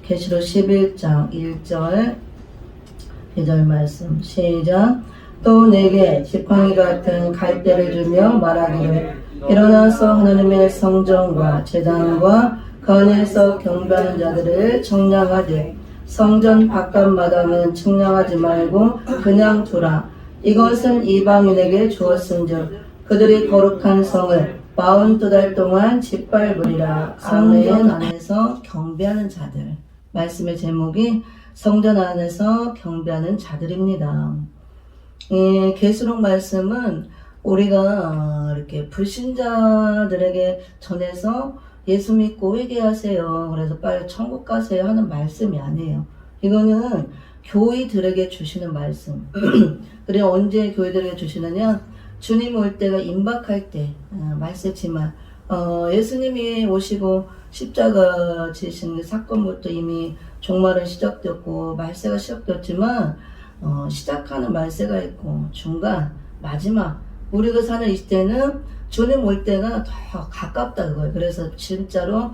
계시록 11장 1절 2절 말씀 시작. 또 내게 지팡이 같은 갈대를 주며 말하기를 일어나서 하나님의 성전과 제단과 그 안에서 경배하는 자들을 청량하되 성전 바깥마당은 청량하지 말고 그냥 두라. 이것은 이방인에게 주었은즉 그들이 거룩한 성을 42달 동안 짓밟으리라. 성전 안에서 경배하는 자들. 말씀의 제목이 성전 안에서 경배하는 자들입니다. 계시록 말씀은 우리가 이렇게 불신자들에게 전해서 예수 믿고 회개하세요. 그래서 빨리 천국 가세요 하는 말씀이 아니에요. 이거는 교회들에게 주시는 말씀. 그리고 언제 교회들에게 주시느냐? 주님 올 때가 임박할 때 말씀지만 예수님이 오시고 십자가 지신 사건부터 이미 종말은 시작되었고 말세가 시작되었지만 시작하는 말세가 있고 중간 마지막 우리가 사는 이 시대는 주님 올 때가 더 가깝다 그거예요. 그래서 진짜로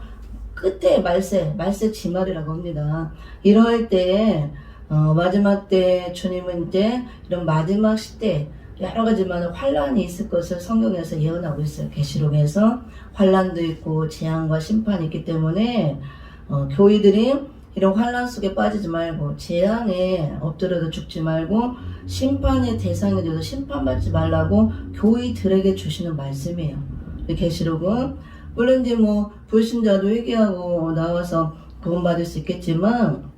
끝에 말세 지말이라고 합니다. 이러할 때에 마지막 때 주님은 이제 이런 마지막 시대 여러 가지만 환란이 있을 것을 성경에서 예언하고 있어요. 계시록에서 환란도 있고 재앙과 심판이 있기 때문에 교회들이 이런 환란 속에 빠지지 말고 재앙에 엎드려도 죽지 말고 심판의 대상이 되어서 심판받지 말라고 교회들에게 주시는 말씀이에요. 계시록은 물론 이제 불신자도 회개하고 나와서 구원받을 수 있겠지만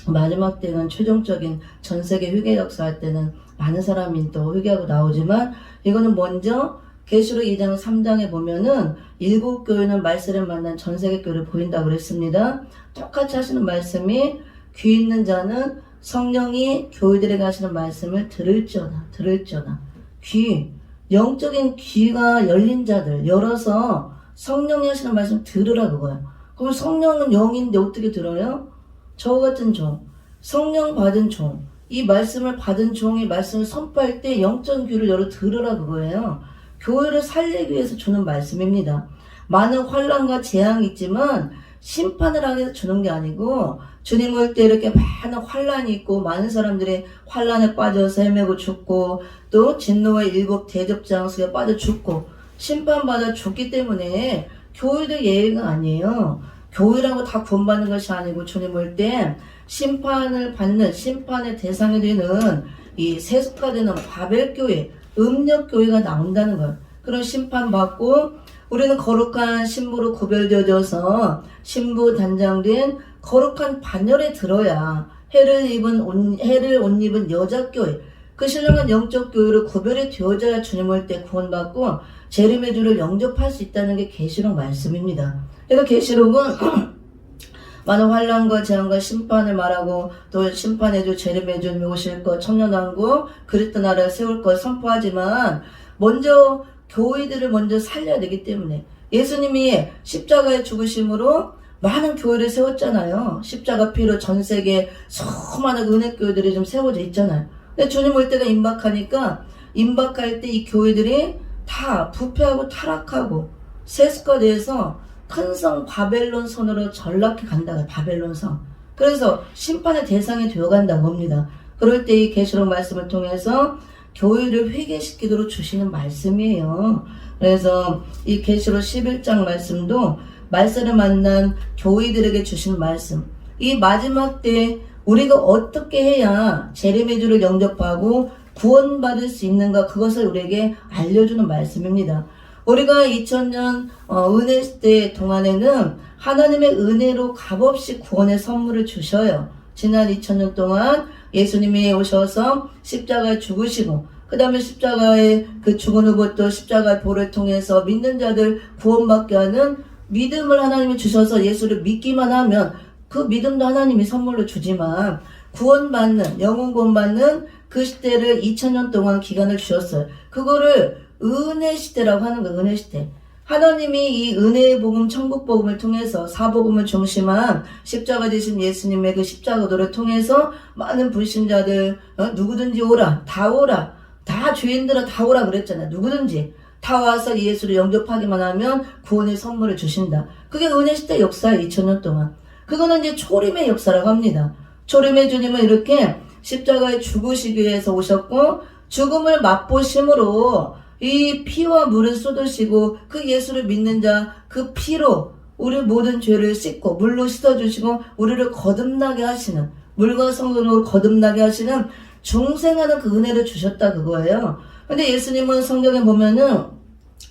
마지막 때는 최종적인 전세계 회개 역사할 때는 많은 사람이 또 회개하고 나오지만 이거는 먼저 계시록 2장 3장에 보면은 7교회는 말세를 만난 전세계 교회를 보인다고 그랬습니다. 똑같이 하시는 말씀이 귀 있는 자는 성령이 교회들에게 하시는 말씀을 들을지어다. 귀, 영적인 귀가 열린 자들 열어서 성령이 하시는 말씀 들으라 그거예요. 그럼 성령은 영인데 어떻게 들어요? 저 같은 종, 성령 받은 종, 이 말씀을 받은 종이 말씀을 선포할 때 영적 귀를 열어 들으라 그거예요. 교회를 살리기 위해서 주는 말씀입니다. 많은 환란과 재앙이 있지만 심판을 하기 위해서 주는 게 아니고 주님 올 때 이렇게 많은 환란이 있고 많은 사람들이 환란에 빠져서 헤매고 죽고 또 진노의 7 대접장수에 빠져 죽고 심판받아 죽기 때문에 교회도 예외가 아니에요. 교회라고 다 구원받는 것이 아니고 주님 올 때 심판을 받는 심판의 대상이 되는 이 세속화되는 바벨교회, 음력교회가 나온다는 것. 그런 심판받고 우리는 거룩한 신부로 구별되어져서 신부 단장된 거룩한 반열에 들어야 해를 옷 입은 여자교회, 그 신령한 영적 교회로 구별이 되어져야 주님 올 때 구원받고 재림의 주를 영접할 수 있다는 게 계시록 말씀입니다. 그래서 계시록은 많은 환란과 재앙과 심판을 말하고 또 심판의 주 재림의 주님이 오실 것 천년왕국 그리스도 나라를 세울 것 선포하지만 먼저 교회들을 먼저 살려야 되기 때문에 예수님이 십자가의 죽으심으로 많은 교회를 세웠잖아요. 십자가 피로 전 세계 수많은 은혜교회들이 좀 세워져 있잖아요. 근데 주님 올 때가 임박하니까 임박할 때 이 교회들이 다 부패하고 타락하고 세습화돼서 큰 성 바벨론 선으로 전락해 간다고 바벨론 성. 그래서 심판의 대상이 되어간다고 합니다. 그럴 때 이 계시록 말씀을 통해서 교회를 회개시키도록 주시는 말씀이에요. 그래서 이 계시록 11장 말씀도 말세를 만난 교회들에게 주시는 말씀. 이 마지막 때 우리가 어떻게 해야 재림의 주를 영접하고 구원받을 수 있는가 그것을 우리에게 알려주는 말씀입니다. 우리가 2000년 은혜 시대 동안에는 하나님의 은혜로 값없이 구원의 선물을 주셔요. 지난 2000년 동안 예수님이 오셔서 십자가에 죽으시고 그 다음에 십자가의 그 죽은 후부터 십자가의 보를 통해서 믿는 자들 구원받게 하는 믿음을 하나님이 주셔서 예수를 믿기만 하면 그 믿음도 하나님이 선물로 주지만 구원받는 영혼 구원받는 그 시대를 2000년 동안 기간을 주셨어요. 그거를 은혜 시대라고 하는 거예요. 은혜 시대. 하나님이 이 은혜의 복음, 천국 복음을 통해서 사복음을 중심한 십자가 되신 예수님의 그 십자가도를 통해서 많은 불신자들 누구든지 오라, 다 죄인들아 다 오라 그랬잖아요. 누구든지 다 와서 예수를 영접하기만 하면 구원의 선물을 주신다. 그게 은혜 시대 역사예요. 2000년 동안. 그거는 이제 초림의 역사라고 합니다. 초림의 주님은 이렇게 십자가에 죽으시기 위해서 오셨고 죽음을 맛보심으로 이 피와 물을 쏟으시고 그 예수를 믿는 자 그 피로 우리 모든 죄를 씻고 물로 씻어주시고 우리를 거듭나게 하시는 물과 성령으로 거듭나게 하시는 중생하는 그 은혜를 주셨다 그거예요. 근데 예수님은 성경에 보면은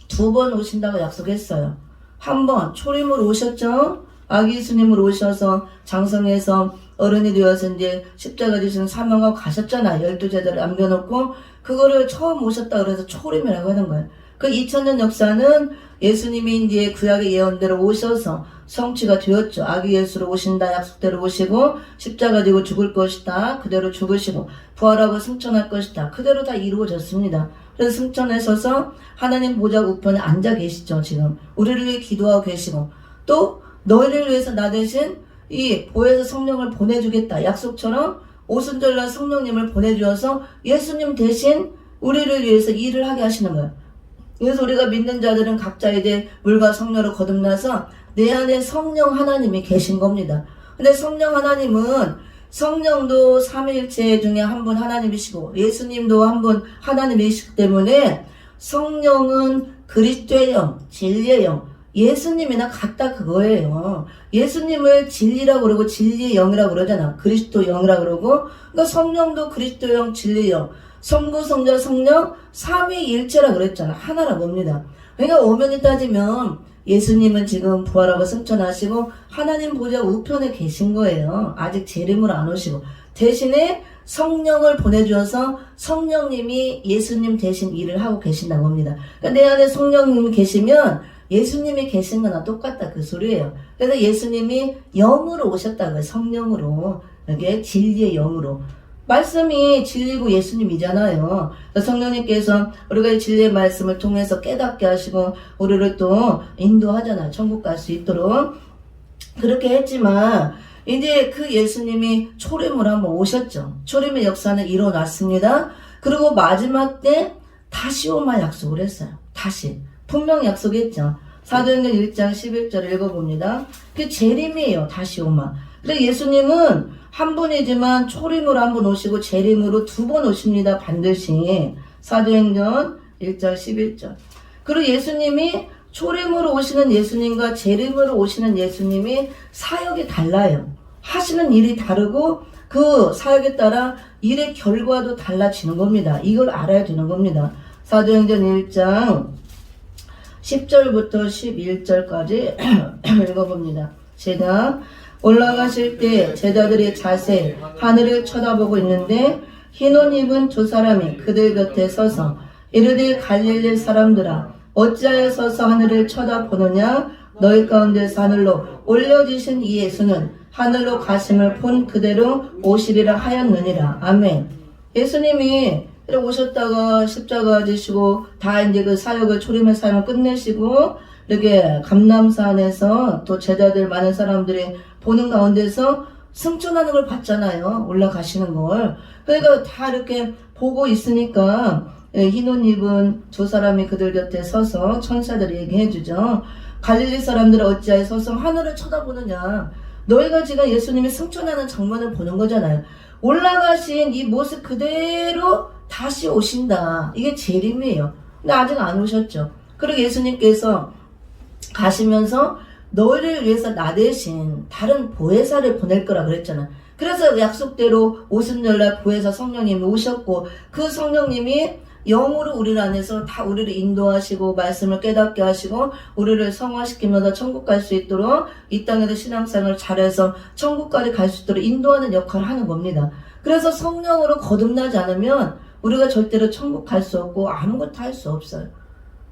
2번 오신다고 약속했어요. 한 번 초림으로 오셨죠. 아기 예수님으로 오셔서 장성해서 어른이 되어서 이제 십자가 지신 사명하고 가셨잖아. 12제자를 남겨놓고 그거를 처음 오셨다 그래서 초림이라고 하는 거예요. 그 2000년 역사는 예수님이 이제 구약의 예언대로 오셔서 성취가 되었죠. 아기 예수로 오신다 약속대로 오시고 십자가 지고 죽을 것이다. 그대로 죽으시고 부활하고 승천할 것이다. 그대로 다 이루어졌습니다. 그래서 승천하셔서 하나님 보좌 우편에 앉아 계시죠. 지금 우리를 위해 기도하고 계시고 또 너희를 위해서 나 대신 이 보혜사 성령을 보내주겠다. 약속처럼 오순절날 성령님을 보내주어서 예수님 대신 우리를 위해서 일을 하게 하시는 거예요. 그래서 우리가 믿는 자들은 각자 이제 물과 성령으로 거듭나서 내 안에 성령 하나님이 계신 겁니다. 근데 성령 하나님은 성령도 삼위일체 중에 한 분 하나님이시고 예수님도 한 분 하나님이시기 때문에 성령은 그리스도의 영, 진리의 영, 예수님이나 같다 그거예요. 예수님을 진리라고 그러고 진리의 영이라고 그러잖아. 그리스도 영이라고 그러고 그러니까 성령도 그리스도 영, 진리의 영, 성부, 성자, 성령 삼위일체라 그랬잖아. 하나라고 합니다. 그러니까 엄연히 따지면 예수님은 지금 부활하고 승천하시고 하나님 보좌 우편에 계신 거예요. 아직 재림으로 안 오시고 대신에 성령을 보내주어서 성령님이 예수님 대신 일을 하고 계신다고 합니다. 그러니까 내 안에 성령님이 계시면 예수님이 계신 거나 똑같다 그 소리예요. 그래서 예수님이 영으로 오셨다고요. 성령으로. 이게 진리의 영으로. 말씀이 진리고 예수님이잖아요. 성령님께서 우리가 이 진리의 말씀을 통해서 깨닫게 하시고 우리를 또 인도하잖아요. 천국 갈 수 있도록. 그렇게 했지만 이제 그 예수님이 초림으로 한번 오셨죠. 초림의 역사는 일어났습니다. 그리고 마지막 때 다시 오마 약속을 했어요. 다시. 분명 약속했죠. 사도행전 1장 11절 읽어봅니다. 그게 재림이에요. 다시 오마. 그래서 예수님은 한 분이지만 초림으로 한 번 오시고 재림으로 2번 오십니다. 반드시. 사도행전 1장 11절. 그리고 예수님이 초림으로 오시는 예수님과 재림으로 오시는 예수님이 사역이 달라요. 하시는 일이 다르고 그 사역에 따라 일의 결과도 달라지는 겁니다. 이걸 알아야 되는 겁니다. 사도행전 1장 10절부터 11절까지 읽어봅니다. 제가 올라가실 때 제자들이 자세 하늘을 쳐다보고 있는데 흰 옷 입은 2사람이 그들 곁에 서서 이르되 갈릴리 사람들아 어찌하여 서서 하늘을 쳐다보느냐 너희 가운데서 하늘로 올려지신 이 예수는 하늘로 가심을 본 그대로 오시리라 하였느니라. 아멘. 예수님이 오셨다가 십자가 지시고 다 이제 그 사역을 초림의 사역을 끝내시고 이렇게 감람산에서 또 제자들 많은 사람들이 보는 가운데서 승천하는 걸 봤잖아요. 올라가시는 걸. 그러니까 다 이렇게 보고 있으니까 흰 옷 입은 2사람이 그들 곁에 서서 천사들이 얘기해 주죠. 갈릴리 사람들은 어찌하여 서서 하늘을 쳐다보느냐. 너희가 지금 예수님이 승천하는 장면을 보는 거잖아요. 올라가신 이 모습 그대로 다시 오신다. 이게 재림이에요. 근데 아직 안 오셨죠. 그리고 예수님께서 가시면서 너희를 위해서 나 대신 다른 보혜사를 보낼 거라 그랬잖아. 그래서 약속대로 오순절날 보혜사 성령님이 오셨고 그 성령님이 영으로 우리를 안에서 다 우리를 인도하시고 말씀을 깨닫게 하시고 우리를 성화시키면서 천국 갈 수 있도록 이 땅에서 신앙생활을 잘해서 천국까지 갈 수 있도록 인도하는 역할을 하는 겁니다. 그래서 성령으로 거듭나지 않으면 우리가 절대로 천국 갈 수 없고 아무것도 할 수 없어요.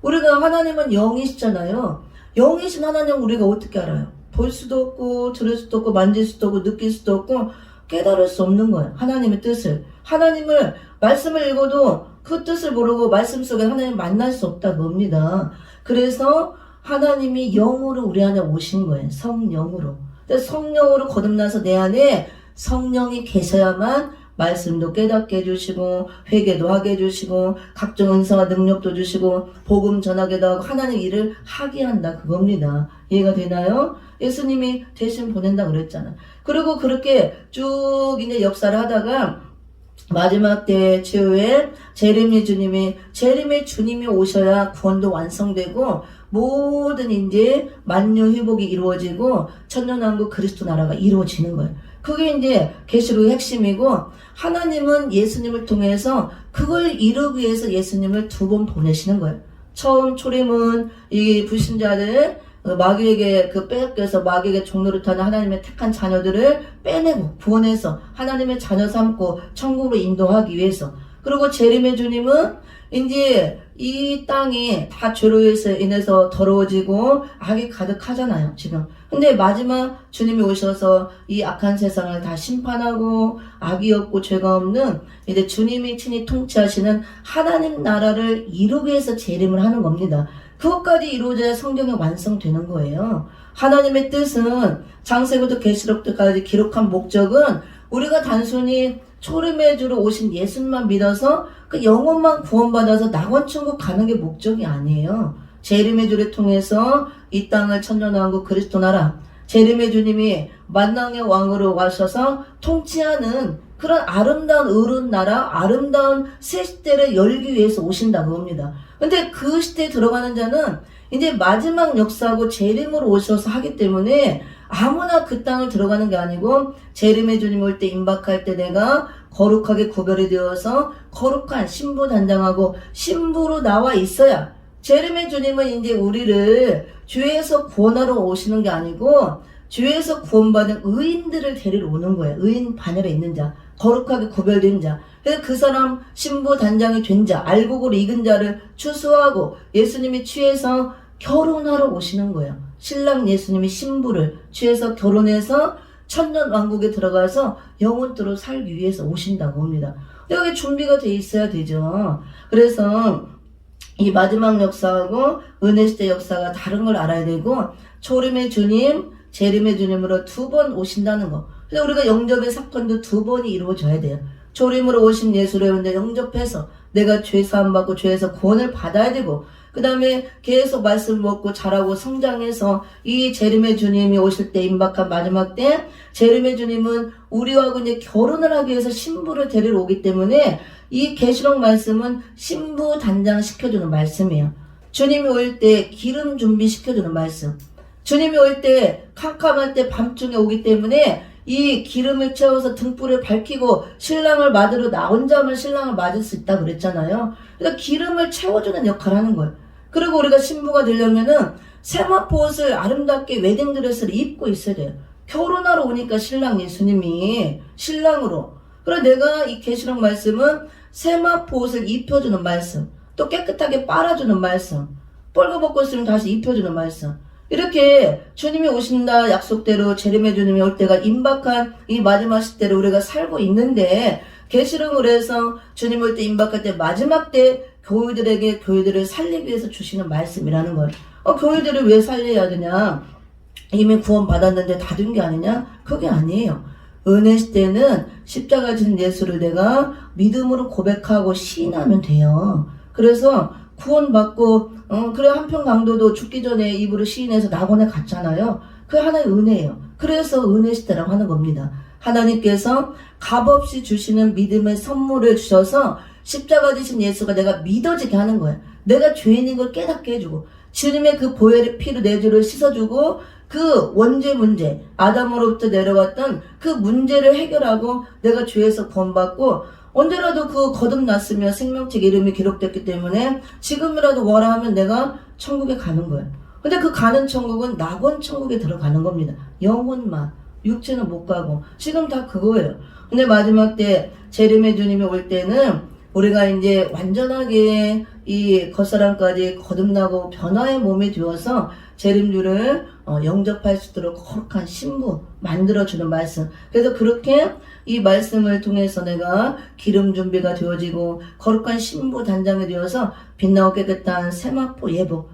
우리가 하나님은 영이시잖아요. 영이신 하나님 우리가 어떻게 알아요? 볼 수도 없고 들을 수도 없고 만질 수도 없고 느낄 수도 없고 깨달을 수 없는 거예요. 하나님의 뜻을. 하나님을 말씀을 읽어도 그 뜻을 모르고 말씀 속에 하나님 만날 수 없다고 봅니다. 그래서 하나님이 영으로 우리 안에 오신 거예요. 성령으로. 성령으로 거듭나서 내 안에 성령이 계셔야만 말씀도 깨닫게 해주시고 회개도 하게 해주시고 각종 은사와 능력도 주시고 복음 전하게도 하고 하나님 일을 하게 한다 그겁니다. 이해가 되나요? 예수님이 대신 보낸다 그랬잖아. 그리고 그렇게 쭉 이제 역사를 하다가 마지막 때 최후에 재림의 주님이 오셔야 구원도 완성되고 모든 이제 만유 회복이 이루어지고 천년왕국 그리스도 나라가 이루어지는 거예요. 그게 이제 계시록의 핵심이고 하나님은 예수님을 통해서 그걸 이루기 위해서 예수님을 2번 보내시는 거예요. 처음 초림은 이 불신자들 마귀에게 빼앗겨서 마귀에게 종로를 타는 하나님의 택한 자녀들을 빼내고 구원해서 하나님의 자녀 삼고 천국으로 인도하기 위해서. 그리고 재림의 주님은 이제 이 땅이 다 죄로 인해서 더러워지고 악이 가득하잖아요 지금. 근데 마지막 주님이 오셔서 이 악한 세상을 다 심판하고 악이 없고 죄가 없는 이제 주님이 친히 통치하시는 하나님 나라를 이루기 위해서 재림을 하는 겁니다. 그것까지 이루어져야 성경이 완성되는 거예요. 하나님의 뜻은 창세기부터 계시록 때까지 기록한 목적은 우리가 단순히 초림의 주로 오신 예수님만 믿어서 그 영혼만 구원받아서 낙원천국 가는 게 목적이 아니에요. 재림의 주를 통해서 이 땅을 천년왕국 그리스도 나라, 재림의 주님이 만왕의 왕으로 와셔서 통치하는 그런 아름다운 의로운 나라, 아름다운 새 시대를 열기 위해서 오신다고 합니다. 근데 그 시대에 들어가는 자는 이제 마지막 역사하고 재림으로 오셔서 하기 때문에 아무나 그 땅을 들어가는 게 아니고 재림의 주님 올 때 임박할 때 내가 거룩하게 구별이 되어서 거룩한 신부 단장하고 신부로 나와 있어야 재림의 주님은 이제 우리를 죄에서 구원하러 오시는 게 아니고 죄에서 구원받은 의인들을 데리러 오는 거예요. 의인 반열에 있는 자, 거룩하게 구별된 자. 그래서 그 사람 신부 단장이 된 자, 알곡으로 익은 자를 추수하고 예수님이 취해서 결혼하러 오시는 거예요. 신랑 예수님이 신부를 취해서 결혼해서 천년 왕국에 들어가서 영원토록 살기 위해서 오신다고 합니다. 여기 준비가 돼 있어야 되죠. 그래서 이 마지막 역사하고 은혜시대 역사가 다른 걸 알아야 되고 초림의 주님, 재림의 주님으로 2번 오신다는 거. 그래서 우리가 영접의 사건도 2번이 이루어져야 돼요. 초림으로 오신 예수를 영접해서 내가 죄 사함 받고 죄에서 구원을 받아야 되고 그 다음에 계속 말씀 먹고 자라고 성장해서 이 재림의 주님이 오실 때 임박한 마지막 때 재림의 주님은 우리하고 이제 결혼을 하기 위해서 신부를 데리러 오기 때문에 이 계시록 말씀은 신부 단장 시켜주는 말씀이에요. 주님이 올 때 기름 준비 시켜주는 말씀. 주님이 올 때 캄캄할 때 밤중에 오기 때문에 이 기름을 채워서 등불을 밝히고 신랑을 맞으러 나 혼자만 신랑을 맞을 수 있다고 그랬잖아요. 그래서 기름을 채워주는 역할을 하는 거예요. 그리고 우리가 신부가 되려면은 세마포 옷을 아름답게 웨딩드레스를 입고 있어야 돼요. 결혼하러 오니까 신랑 예수님이 신랑으로. 그래서 내가 이 계시록 말씀은 세마포 옷을 입혀주는 말씀, 또 깨끗하게 빨아주는 말씀, 뻘거벗고 있으면 다시 입혀주는 말씀. 이렇게 주님이 오신다 약속대로 재림의 주님이 올 때가 임박한 이 마지막 시대를 우리가 살고 있는데 계시록을 해서 주님 올 때 임박할 때 마지막 때 교회들에게 교회들을 살리기 위해서 주시는 말씀이라는 거예요. 교회들을 왜 살려야 되냐? 이미 구원 받았는데 다 된 게 아니냐? 그게 아니에요. 은혜 시대는 십자가 진 예수를 내가 믿음으로 고백하고 시인하면 돼요. 그래서 구원받고 그래 한편 강도도 죽기 전에 입으로 시인해서 낙원에 갔잖아요. 그게 하나의 은혜예요. 그래서 은혜 시대라고 하는 겁니다. 하나님께서 값없이 주시는 믿음의 선물을 주셔서 십자가 지신 예수가 내가 믿어지게 하는 거예요. 내가 죄인인 걸 깨닫게 해주고 주님의 그 보혈의 피로 내 죄를 씻어주고 그 원죄 문제, 아담으로부터 내려왔던 그 문제를 해결하고 내가 죄에서 구원받고 언제라도 그 거듭났으며 생명책 이름이 기록됐기 때문에 지금이라도 뭐라 하면 내가 천국에 가는 거예요. 근데 그 가는 천국은 낙원 천국에 들어가는 겁니다. 영혼만, 육체는 못 가고 지금 다 그거예요. 근데 마지막 때 재림의 주님이 올 때는 우리가 이제 완전하게 이 겉사람까지 거듭나고 변화의 몸이 되어서 재림주를 영접할 수 있도록 거룩한 신부 만들어주는 말씀. 그래서 그렇게 이 말씀을 통해서 내가 기름 준비가 되어지고 거룩한 신부 단장이 되어서 빛나고 깨끗한 세마포 예복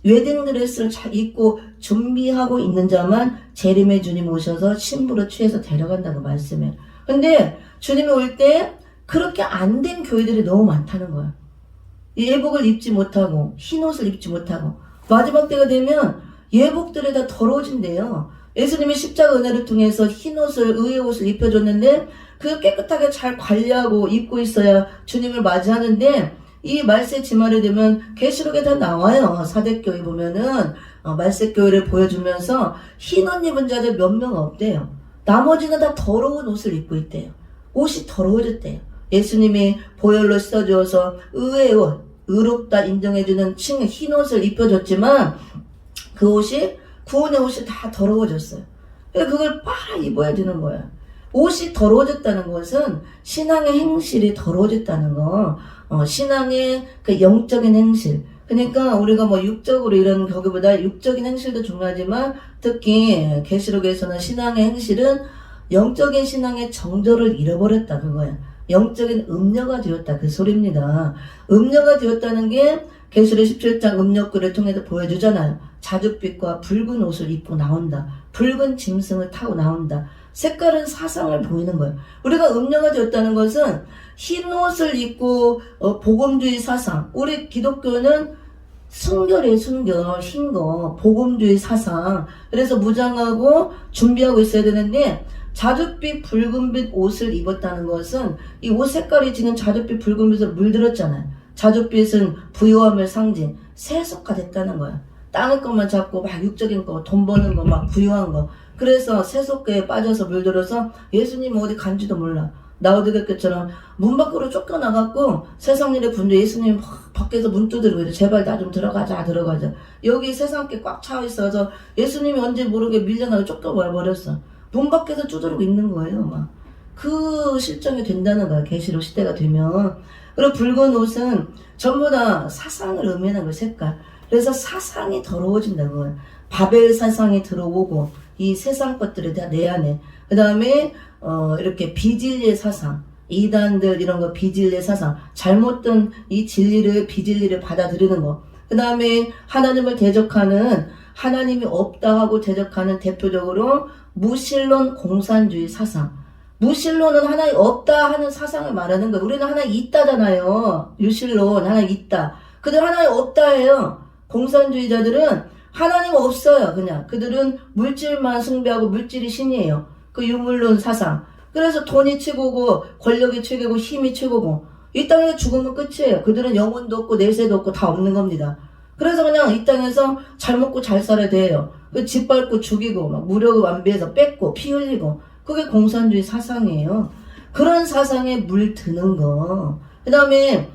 웨딩드레스를 잘 입고 준비하고 있는 자만 재림의 주님 오셔서 신부로 취해서 데려간다고 말씀해요. 근데 주님이 올 때 그렇게 안 된 교회들이 너무 많다는 거야. 예복을 입지 못하고 흰옷을 입지 못하고 마지막 때가 되면 예복들이 다 더러워진대요. 예수님이 십자가 은혜를 통해서 흰옷을 의의 옷을 입혀줬는데 그 깨끗하게 잘 관리하고 입고 있어야 주님을 맞이하는데 이 말세 지말이 되면 계시록에 다 나와요. 사대교회 보면은 말세교회를 보여주면서 흰옷 입은 자들 몇 명 없대요. 나머지는 다 더러운 옷을 입고 있대요. 옷이 더러워졌대요. 예수님이 보혈로 씻어주어서 의의 옷, 의롭다 인정해주는 칭의 흰옷을 입혀줬지만 그 옷이 구원의 옷이 다 더러워졌어요. 그걸 빨아 입어야 되는 거야. 옷이 더러워졌다는 것은 신앙의 행실이 더러워졌다는 거. 신앙의 그 영적인 행실. 그러니까 우리가 뭐 육적으로 이런 거기보다 육적인 행실도 중요하지만 특히 계시록에서는 신앙의 행실은 영적인 신앙의 정조를 잃어버렸다 그거야. 영적인 음녀가 되었다 그 소리입니다. 음녀가 되었다는 게 계시록 17장 음녀글을 통해서 보여주잖아요. 자줏빛과 붉은 옷을 입고 나온다. 붉은 짐승을 타고 나온다. 색깔은 사상을 보이는 거예요. 우리가 음녀가 되었다는 것은 흰 옷을 입고 복음주의 사상. 우리 기독교는 순결이에요. 순결, 흰 거, 복음주의 사상. 그래서 무장하고 준비하고 있어야 되는데 자줏빛 붉은빛 옷을 입었다는 것은 이 옷 색깔이 지금 자줏빛 붉은빛으로 물들었잖아요. 자줏빛은 부유함을 상징, 세속화 됐다는 거야. 땅의 것만 잡고 막 육적인 거, 돈 버는 거, 막 부유한 거. 그래서 세속계에 빠져서 물들어서 예수님 어디 간지도 몰라. 나우드게처럼 문 밖으로 쫓겨나갖고 세상 일에 분주 예수님 밖에서 문 두드리고 이래. 제발 나 좀 들어가자. 여기 세상께 꽉 차 있어서 예수님이 언제 모르게 밀려나고 쫓겨버렸어. 문 밖에서 두드리고 있는 거예요. 막 그 실정이 된다는 거야. 계시록 시대가 되면. 그리고 붉은 옷은 전부 다 사상을 의미하는 거예요. 색깔. 그래서 사상이 더러워진다고. 바벨 사상이 들어오고 이 세상 것들이 다 내 안에. 그 다음에 이렇게 비진리의 사상, 이단들 이런 거 비진리의 사상, 잘못된 이 진리를 비진리를 받아들이는 거. 그 다음에 하나님을 대적하는 하나님이 없다 하고 대적하는 대표적으로 무신론 공산주의 사상. 무신론은 하나님 없다 하는 사상을 말하는 거예요. 우리는 하나님 있다잖아요. 유신론 하나님 있다. 그들 하나님 없다 해요. 공산주의자들은 하나님 없어요. 그냥 그들은 물질만 숭배하고 물질이 신이에요. 그 유물론 사상. 그래서 돈이 최고고 권력이 최고고 힘이 최고고 이 땅에 죽으면 끝이에요. 그들은 영혼도 없고 내세도 없고 다 없는 겁니다. 그래서 그냥 이 땅에서 잘 먹고 잘 살아야 돼요. 집 밟고 죽이고 막 무력 완비해서 뺏고 피 흘리고 그게 공산주의 사상이에요. 그런 사상에 물드는 거. 그 다음에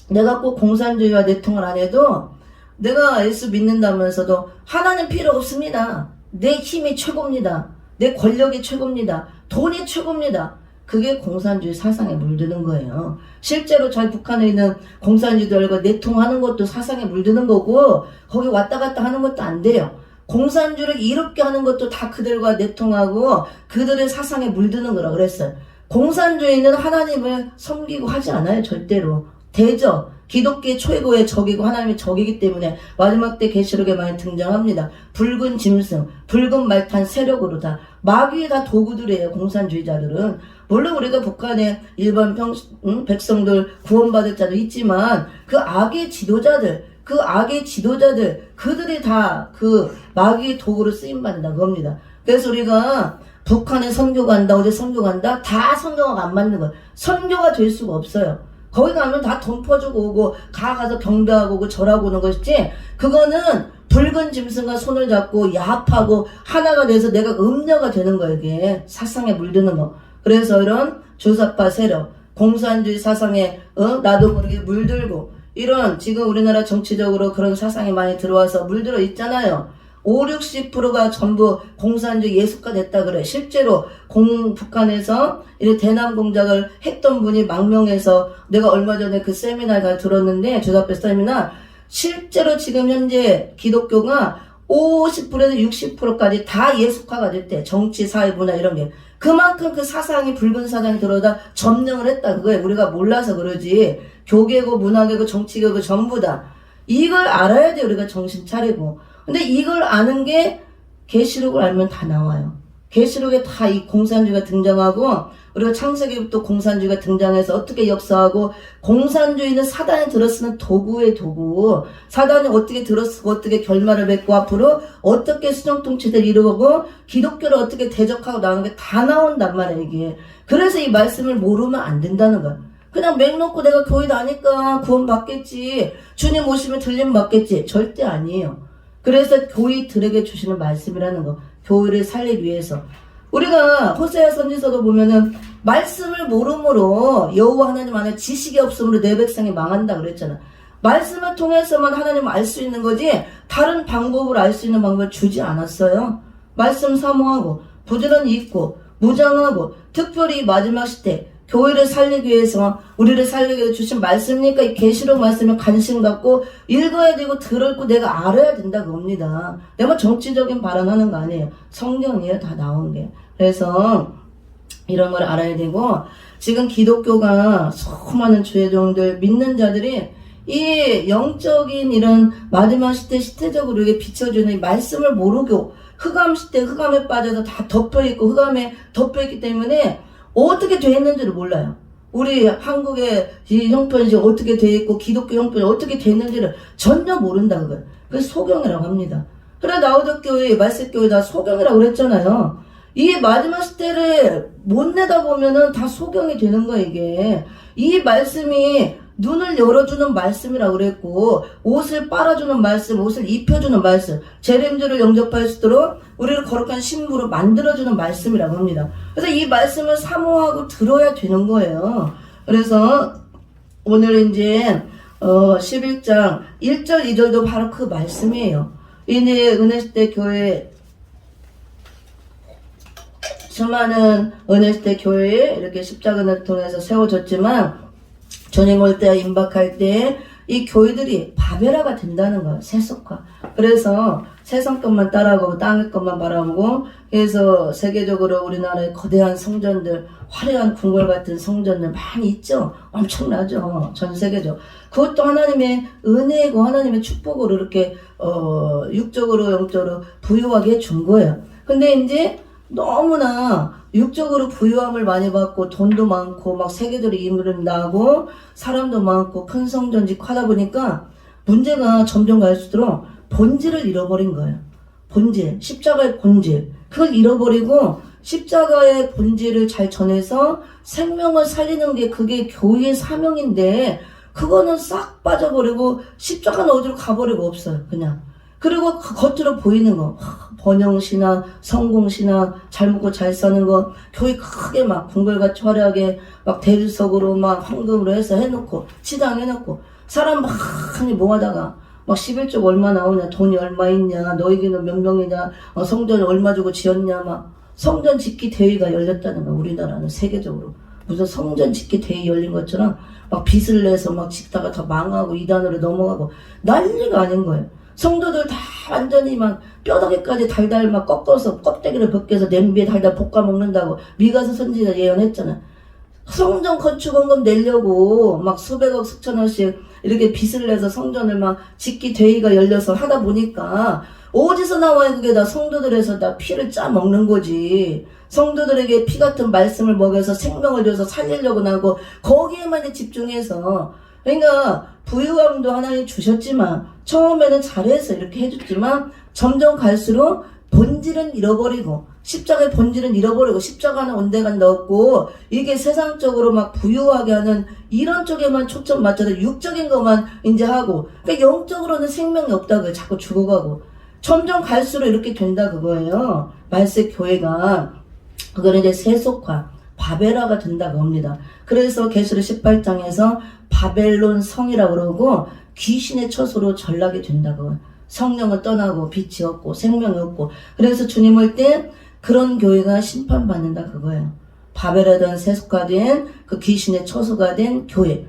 내가 꼭 공산주의와 내통을 안 해도 내가 예수 믿는다면서도 하나님 필요 없습니다. 내 힘이 최고입니다. 내 권력이 최고입니다. 돈이 최고입니다. 그게 공산주의 사상에 물드는 거예요. 실제로 저희 북한에 있는 공산주의들과 내통하는 것도 사상에 물드는 거고 거기 왔다 갔다 하는 것도 안 돼요. 공산주의를 이롭게 하는 것도 다 그들과 내통하고 그들의 사상에 물드는 거라 그랬어요. 공산주의는 하나님을 섬기고 하지 않아요. 절대로. 대적, 기독교의 최고의 적이고 하나님의 적이기 때문에 마지막 때 계시록에 많이 등장합니다. 붉은 짐승, 붉은 말 탄 세력으로 다 마귀의 다 도구들이에요. 공산주의자들은. 물론 우리가 북한의 일반 백성들 구원받을 자도 있지만 그 악의 지도자들 그들이 다 그 마귀의 도구로 쓰임받는다 그겁니다. 그래서 우리가 북한에 선교 간다, 어제 선교 간다, 다 선교가 안 맞는 거예요. 선교가 될 수가 없어요. 거기 가면 다 돈 퍼주고 오고 가서 경배하고 오고 절하고 오는 것이지 그거는 붉은 짐승과 손을 잡고 야합하고 하나가 돼서 내가 음녀가 되는 거예요. 이게 사상에 물드는 거. 그래서 이런 주사파 세력, 공산주의 사상에 나도 모르게 물들고 이런 지금 우리나라 정치적으로 그런 사상이 많이 들어와서 물들어 있잖아요. 50~60%가 전부 공산주의 예수가 됐다 그래. 실제로 북한에서 이 대남 공작을 했던 분이 망명해서 내가 얼마 전에 그 세미나를 들었는데 주사파 세미나 실제로 지금 현재 기독교가 50%에서 60%까지 다 예수화가 됐대. 정치, 사회, 문화 이런 게. 그만큼 그 사상이 붉은 사상이 들어오다 점령을 했다. 그거에 우리가 몰라서 그러지. 교계고 문화계고 정치계고 전부 다. 이걸 알아야 돼. 우리가 정신 차리고. 근데 이걸 아는 게 계시록을 알면 다 나와요. 계시록에 다 이 공산주의가 등장하고 우리가 창세기부터 공산주의가 등장해서 어떻게 역사하고 공산주의는 사단이 들어쓰는 도구의 도구. 사단이 어떻게 들어쓰고 어떻게 결말을 맺고 앞으로 어떻게 수정통치를 이루고 기독교를 어떻게 대적하고 나오는 게 다 나온단 말이야 이게. 그래서 이 말씀을 모르면 안 된다는 거야. 그냥 맹 놓고 내가 교회 다니까 구원 받겠지. 주님 오시면 들림 받겠지. 절대 아니에요. 그래서 교회들에게 주시는 말씀이라는 거. 교회를 살리기 위해서. 우리가 호세아 선지서도 보면은 말씀을 모름으로 여호와 하나님 안에 지식이 없음으로 내 백성이 망한다 그랬잖아. 말씀을 통해서만 하나님을 알 수 있는 거지 다른 방법으로 알 수 있는 방법을 주지 않았어요. 말씀 사모하고 부지런히 읽고 무장하고 특별히 마지막 시대 교회를 살리기 위해서 우리를 살리기 위해서 주신 말씀이니까 이 계시록 말씀에 관심 갖고 읽어야 되고 들었고 내가 알아야 된다 그겁니다. 내가 정치적인 발언하는 거 아니에요. 성경이에요. 다 나온 게. 그래서 이런 걸 알아야 되고 지금 기독교가 수많은 주의종들 믿는 자들이 이 영적인 이런 마지막 시대 시대적으로 이게 비춰주는 이 말씀을 모르고 흑암 시대 흑암에 빠져서 다 덮여있고 흑암에 덮여있기 때문에 어떻게 돼 있는지를 몰라요. 우리 한국의 이 형편이 어떻게 돼 있고 기독교 형편이 어떻게 돼 있는지를 전혀 모른다 그거예요. 그래서 소경이라고 합니다. 그래 나우덕교회 말씀교회 다 소경이라고 그랬잖아요. 이 마지막 시대를 못 내다보면은 다 소경이 되는 거야 이게. 이 말씀이 눈을 열어주는 말씀이라고 그랬고 옷을 빨아주는 말씀, 옷을 입혀주는 말씀, 재림주를 영접할 수 있도록 우리를 거룩한 신부로 만들어주는 말씀이라고 합니다. 그래서 이 말씀을 사모하고 들어야 되는 거예요. 그래서 오늘 이제 11장 1절 2절도 바로 그 말씀이에요. 이내 은혜시대 교회 수많은 은혜시대 교회에 이렇게 십자가를 통해서 세워졌지만 주님 올 때 임박할 때 이 교회들이 바벨화가 된다는 거예요. 세속화. 그래서 세상 것만 따라가고 땅의 것만 바라보고 그래서 세계적으로 우리나라의 거대한 성전들 화려한 궁궐 같은 성전들 많이 있죠. 엄청나죠. 전 세계적. 그것도 하나님의 은혜고 하나님의 축복으로 이렇게 육적으로 영적으로 부유하게 해준 거예요. 근데 이제 너무나 육적으로 부유함을 많이 받고 돈도 많고 막 세계적으로 이름 나고 사람도 많고 큰 성전직 하다 보니까 문제가 점점 갈수록 본질을 잃어버린 거예요. 본질, 십자가의 본질 그걸 잃어버리고 십자가의 본질을 잘 전해서 생명을 살리는 게 그게 교회의 사명인데 그거는 싹 빠져버리고 십자가는 어디로 가버리고 없어요. 그냥. 그리고 그 겉으로 보이는 거 번영신앙, 성공신앙, 잘 먹고 잘 사는 거 교회 크게 막 궁궐같이 화려하게 막 대리석으로 막 황금으로 해서 해놓고 치장해놓고 사람 많이 모아다가 막 11조 얼마 나오냐 돈이 얼마 있냐 너희기는 몇 명이냐 성전이 얼마 주고 지었냐 막 성전 짓기 대회가 열렸다는 거야. 우리나라는 세계적으로 무슨 성전 짓기 대회 열린 것처럼 막 빚을 내서 막 짓다가 다 망하고 이단으로 넘어가고 난리가 아닌 거예요. 성도들 다 완전히 막 뼈다귀까지 달달 막 꺾어서 껍데기를 벗겨서 냄비에 달달 볶아 먹는다고 미가서 선지자 예언했잖아. 성전 건축원금 내려고 막 수백억 수천억씩 이렇게 빚을 내서 성전을 막 짓기 대회가 열려서 하다 보니까 어디서 나와요 그게 다 성도들에서 다 피를 짜 먹는 거지. 성도들에게 피 같은 말씀을 먹여서 생명을 줘서 살리려고 나고 거기에만 집중해서 그러니까 부유함도 하나님 주셨지만 처음에는 잘해서 이렇게 해줬지만 점점 갈수록 본질은 잃어버리고 십자가의 본질은 잃어버리고 십자가는 온데간데 없고 이게 세상적으로 막 부유하게 하는 이런 쪽에만 초점 맞춰서 육적인 것만 이제 하고 그러니까 영적으로는 생명이 없다고요. 자꾸 죽어가고 점점 갈수록 이렇게 된다 그거예요. 말세 교회가 그거는 이제 세속화 바벨화가 된다고 합니다. 그래서 계시록 18장에서 바벨론 성이라고 그러고 귀신의 처소로 전락이 된다고. 성령은 떠나고 빛이 없고 생명이 없고 그래서 주님 올 때 그런 교회가 심판받는다 그거예요. 바벨화된 세속화된 그 귀신의 처소가 된 교회.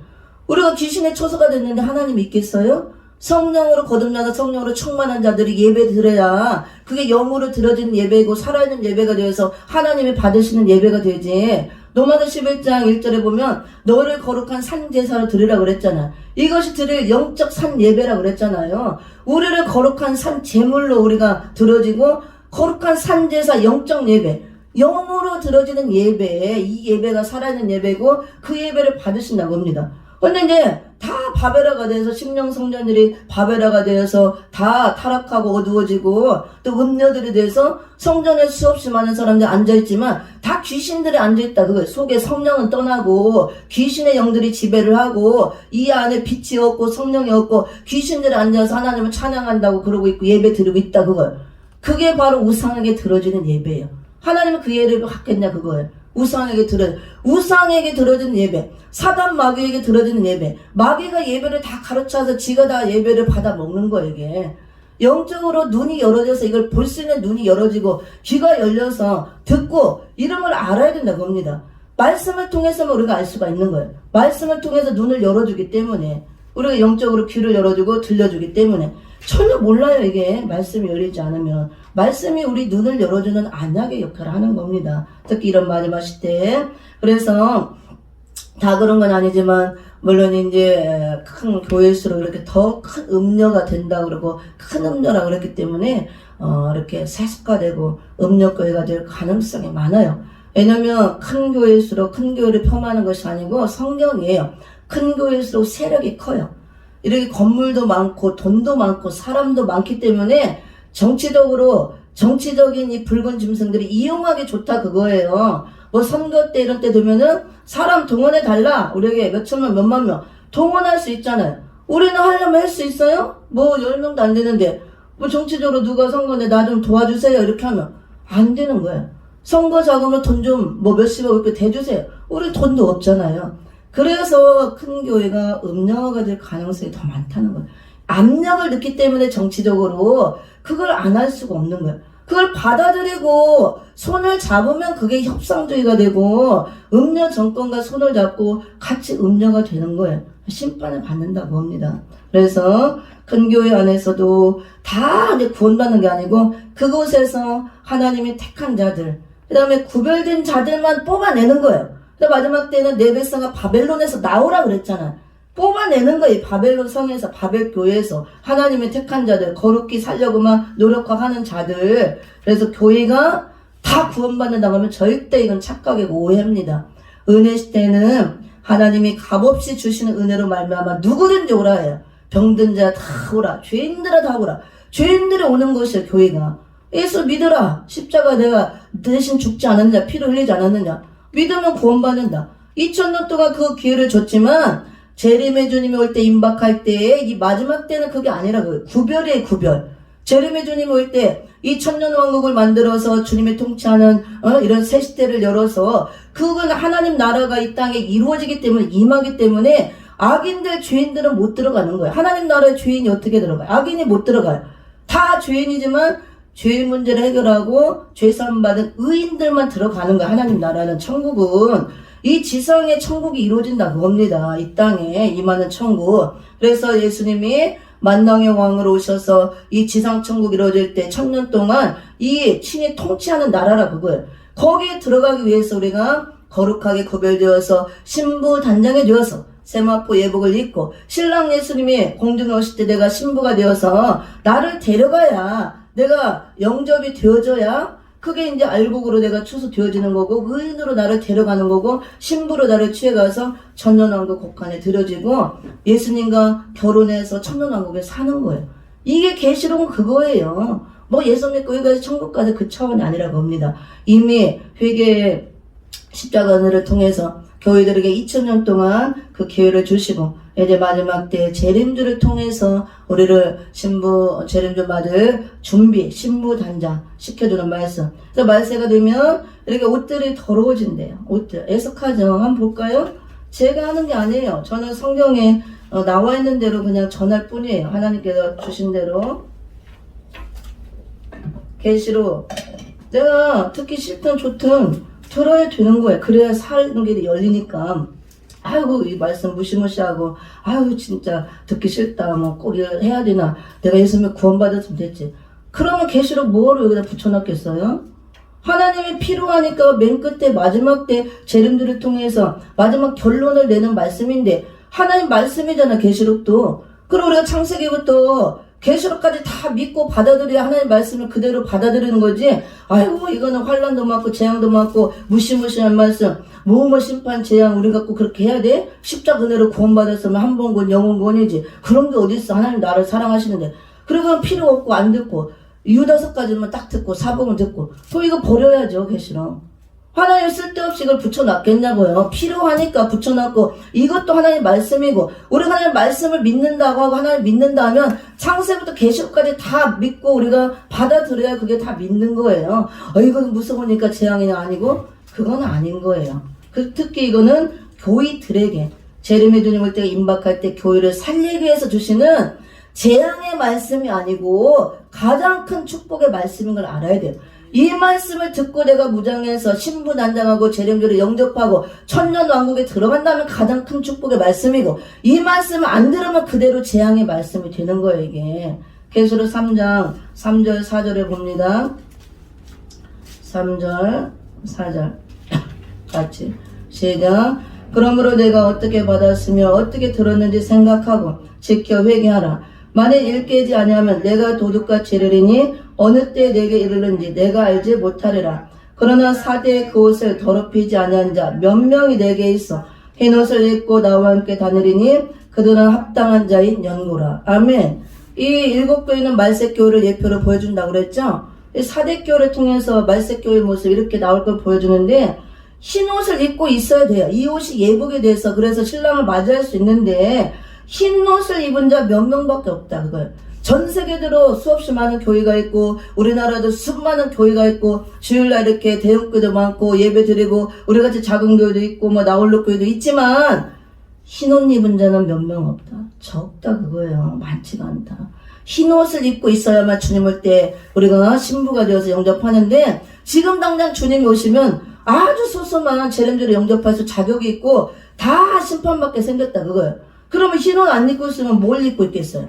우리가 귀신의 처소가 됐는데 하나님 있겠어요? 성령으로 거듭나서 성령으로 충만한 자들이 예배 드려야 그게 영으로 드려진 예배고 살아있는 예배가 되어서 하나님이 받으시는 예배가 되지. 로마서 11장 1절에 보면 너를 거룩한 산제사로 드리라고 그랬잖아. 이것이 드릴 영적 산 예배라고 그랬잖아요. 우리를 거룩한 산 제물로 우리가 드려지고 거룩한 산제사 영적 예배. 영으로 들어지는 예배, 이 예배가 살아있는 예배고 그 예배를 받으신다고 합니다. 근데 이제 다 바벨화가 돼서 심령 성전들이 바벨화가 되어서 다 타락하고 어두워지고 또 음녀들이 돼서 성전에 수없이 많은 사람들이 앉아있지만 다 귀신들이 앉아있다. 그 속에 성령은 떠나고 귀신의 영들이 지배를 하고 이 안에 빛이 없고 성령이 없고 귀신들이 앉아서 하나님을 찬양한다고 그러고 있고 예배 드리고 있다. 그걸. 그게 바로 우상에게 들어지는 예배예요. 하나님은 그 예배를 받겠냐 그거예요. 우상에게 들어지는 예배, 사단 마귀에게 들어지는 예배, 마귀가 예배를 다 가르쳐서 지가 다 예배를 받아 먹는 거예요. 이게 영적으로 눈이 열어져서 이걸 볼 수 있는 눈이 열어지고 귀가 열려서 듣고 이런 걸 알아야 된다고 합니다. 말씀을 통해서만 우리가 알 수가 있는 거예요. 말씀을 통해서 눈을 열어주기 때문에 우리가 영적으로 귀를 열어주고 들려주기 때문에 전혀 몰라요. 이게 말씀이 열리지 않으면 말씀이 우리 눈을 열어주는 안약의 역할을 하는 겁니다. 특히 이런 마지막 시대에. 그래서 다 그런 건 아니지만 물론 이제 큰 교회일수록 이렇게 더 큰 음녀가 된다 그러고 큰 음녀라 그랬기 때문에 이렇게 세습화되고 음녀교회가 될 가능성이 많아요. 왜냐면 큰 교회일수록 큰 교회를 폄하하는 것이 아니고 성경이에요. 큰 교회일수록 세력이 커요. 이렇게 건물도 많고 돈도 많고 사람도 많기 때문에 정치적인 이 붉은 짐승들이 이용하기 좋다 그거예요. 뭐 선거 때 이런 때 되면은 사람 동원해 달라. 우리에게 몇 천명 몇만 명 동원할 수 있잖아요. 우리는 하려면 할 수 있어요? 뭐 10명도 안 되는데 뭐 정치적으로 누가 선거인데 나 좀 도와주세요 이렇게 하면 안 되는 거예요. 선거 자금으로 돈 좀 뭐 몇십억 이렇게 대주세요. 우리 돈도 없잖아요. 그래서 큰 교회가 음녀가 될 가능성이 더 많다는 거예요. 압력을 넣기 때문에 정치적으로 그걸 안 할 수가 없는 거예요. 그걸 받아들이고 손을 잡으면 그게 협상주의가 되고 음녀 정권과 손을 잡고 같이 음녀가 되는 거예요. 심판을 받는다고 합니다. 그래서 큰 교회 안에서도 다 이제 구원받는 게 아니고 그곳에서 하나님이 택한 자들, 그 다음에 구별된 자들만 뽑아내는 거예요. 근데 마지막 때는 내 백성아 바벨론에서 나오라 그랬잖아. 뽑아내는 거예요. 바벨론 성에서, 바벨 교회에서 하나님의 택한 자들, 거룩히 살려고만 노력하는 자들. 그래서 교회가 다 구원받는다고 하면 절대 이건 착각이고 오해입니다. 은혜 시대는 하나님이 값없이 주시는 은혜로 말미암아 누구든지 오라 해요. 병든 자 다 오라, 죄인들아 다 오라. 죄인들이 오는 것이에요. 교회가. 예수 믿으라. 십자가 내가 대신 죽지 않았느냐, 피를 흘리지 않았느냐. 믿으면 구원받는다. 2000년 동안 그 기회를 줬지만 재림의 주님이 올 때 임박할 때에 이 마지막 때는 그게 아니라 그 구별이에요. 구별. 재림의 주님이 올 때 2000년 왕국을 만들어서 주님이 통치하는 이런 새 시대를 열어서 그건 하나님 나라가 이 땅에 이루어지기 때문에 임하기 때문에 악인들 죄인들은 못 들어가는 거예요. 하나님 나라에 죄인이 어떻게 들어가요? 악인이 못 들어가요. 다 죄인이지만 죄 문제를 해결하고 죄사함 받은 의인들만 들어가는 거야. 하나님 나라는 천국은 이 지상에 천국이 이루어진다 그겁니다. 이 땅에 임하는 천국. 그래서 예수님이 만왕의 왕으로 오셔서 이 지상 천국 이루어질 때 1000년 동안 이 친히 통치하는 나라라 그거예요. 거기에 들어가기 위해서 우리가 거룩하게 구별되어서 신부 단장이 되어서 세마포 예복을 입고 신랑 예수님이 공중에 오실 때 내가 신부가 되어서 나를 데려가야 내가 영접이 되어져야 그게 이제 알곡으로 내가 추수 되어지는 거고 의인으로 나를 데려가는 거고 신부로 나를 취해가서 천년왕국 곡간에 들여지고 예수님과 결혼해서 천년왕국에 사는 거예요. 이게 계시록은 그거예요. 뭐 예수 믿고 여기까지 천국 가서 그 차원이 아니라고 합니다. 이미 회개의 십자가 은혜를 통해서 교회들에게 2000년 동안 그 기회를 주시고 이제 마지막 때 재림주를 통해서 우리를 재림주 받을 준비, 신부 단장 시켜주는 말씀. 그래서 말세가 되면 이렇게 옷들이 더러워진대요. 옷들. 애석하죠? 한번 볼까요? 제가 하는 게 아니에요. 저는 성경에 나와 있는 대로 그냥 전할 뿐이에요. 하나님께서 주신 대로. 계시록. 내가 듣기 싫든 좋든 들어야 되는 거예요. 그래야 사는 길이 열리니까. 아이고 이 말씀 무시무시하고 아유 진짜 듣기 싫다 뭐 꼭 이걸 해야 되나 내가 예수님을 구원받았으면 됐지. 그러면 계시록 뭐로 여기다 붙여놨겠어요? 하나님이 필요하니까 맨 끝에 마지막 때 재림들을 통해서 마지막 결론을 내는 말씀인데 하나님 말씀이잖아 계시록도. 그리고 우리가 창세기부터 계시록까지 다 믿고 받아들여야 하나님 말씀을 그대로 받아들이는 거지. 아이고 이거는 환난도 많고 재앙도 많고 무시무시한 말씀 뭐뭐 심판 재앙 우리 갖고 그렇게 해야 돼? 십자가 은혜로 구원받았으면 한 번 구원 영원 구원이지. 그런 게 어딨어. 하나님 나를 사랑하시는데. 그리고 필요 없고 안 듣고 유다서까지만 딱 듣고 사복은 듣고 또 이거 버려야죠. 계시록. 하나님 쓸데없이 이걸 붙여놨겠냐고요. 필요하니까 붙여놨고 이것도 하나님 말씀이고 우리가 하나님 말씀을 믿는다고 하고 하나님 믿는다 하면 창세부터 계시록까지 다 믿고 우리가 받아들여야 그게 다 믿는 거예요. 이건 무서우니까 재앙이냐 아니고 그건 아닌 거예요. 특히 이거는 교회들에게 제레미야 주님 올 때 임박할 때 교회를 살리기 위해서 주시는 재앙의 말씀이 아니고 가장 큰 축복의 말씀인 걸 알아야 돼요. 이 말씀을 듣고 내가 무장해서 신부 난장하고 재림주를 영접하고 천년왕국에 들어간다면 가장 큰 축복의 말씀이고 이 말씀을 안 들으면 그대로 재앙의 말씀이 되는 거예요. 이게 계시록 3장 3절 4절에 봅니다. 3절 4절 같이 시작. 그러므로 내가 어떻게 받았으며 어떻게 들었는지 생각하고 지켜 회개하라. 만일 일깨지 아니하면 내가 도둑같이 이르리니 어느 때 내게 이르는지 내가 알지 못하리라. 그러나 사대의 그 옷을 더럽히지 아니한 자 몇 명이 내게 있어 흰옷을 입고 나와 함께 다니리니 그들은 합당한 자인 연고라. 아멘. 이 일곱 교회는 말세교회를 예표로 보여준다고 그랬죠. 이 사대교회를 통해서 말세교회의 모습 이렇게 나올 걸 보여주는데 흰옷을 입고 있어야 돼요. 이 옷이 예복에 대해서 그래서 신랑을 맞이할 수 있는데 흰옷을 입은 자 몇 명밖에 없다 그거예요. 전 세계대로 수없이 많은 교회가 있고 우리나라도 수많은 교회가 있고 주일날 이렇게 대형교회도 많고 예배 드리고 우리같이 작은 교회도 있고 뭐 나홀로 교회도 있지만 흰옷 입은 자는 몇 명 없다. 적다 그거예요. 많지가 않다. 흰옷을 입고 있어야만 주님 올 때 우리가 신부가 되어서 영접하는데 지금 당장 주님이 오시면 아주 소소한 재림주를 영접할 수 자격이 있고 다 심판받게 생겼다 그거예요. 그러면 흰옷 안 입고 있으면 뭘 입고 있겠어요?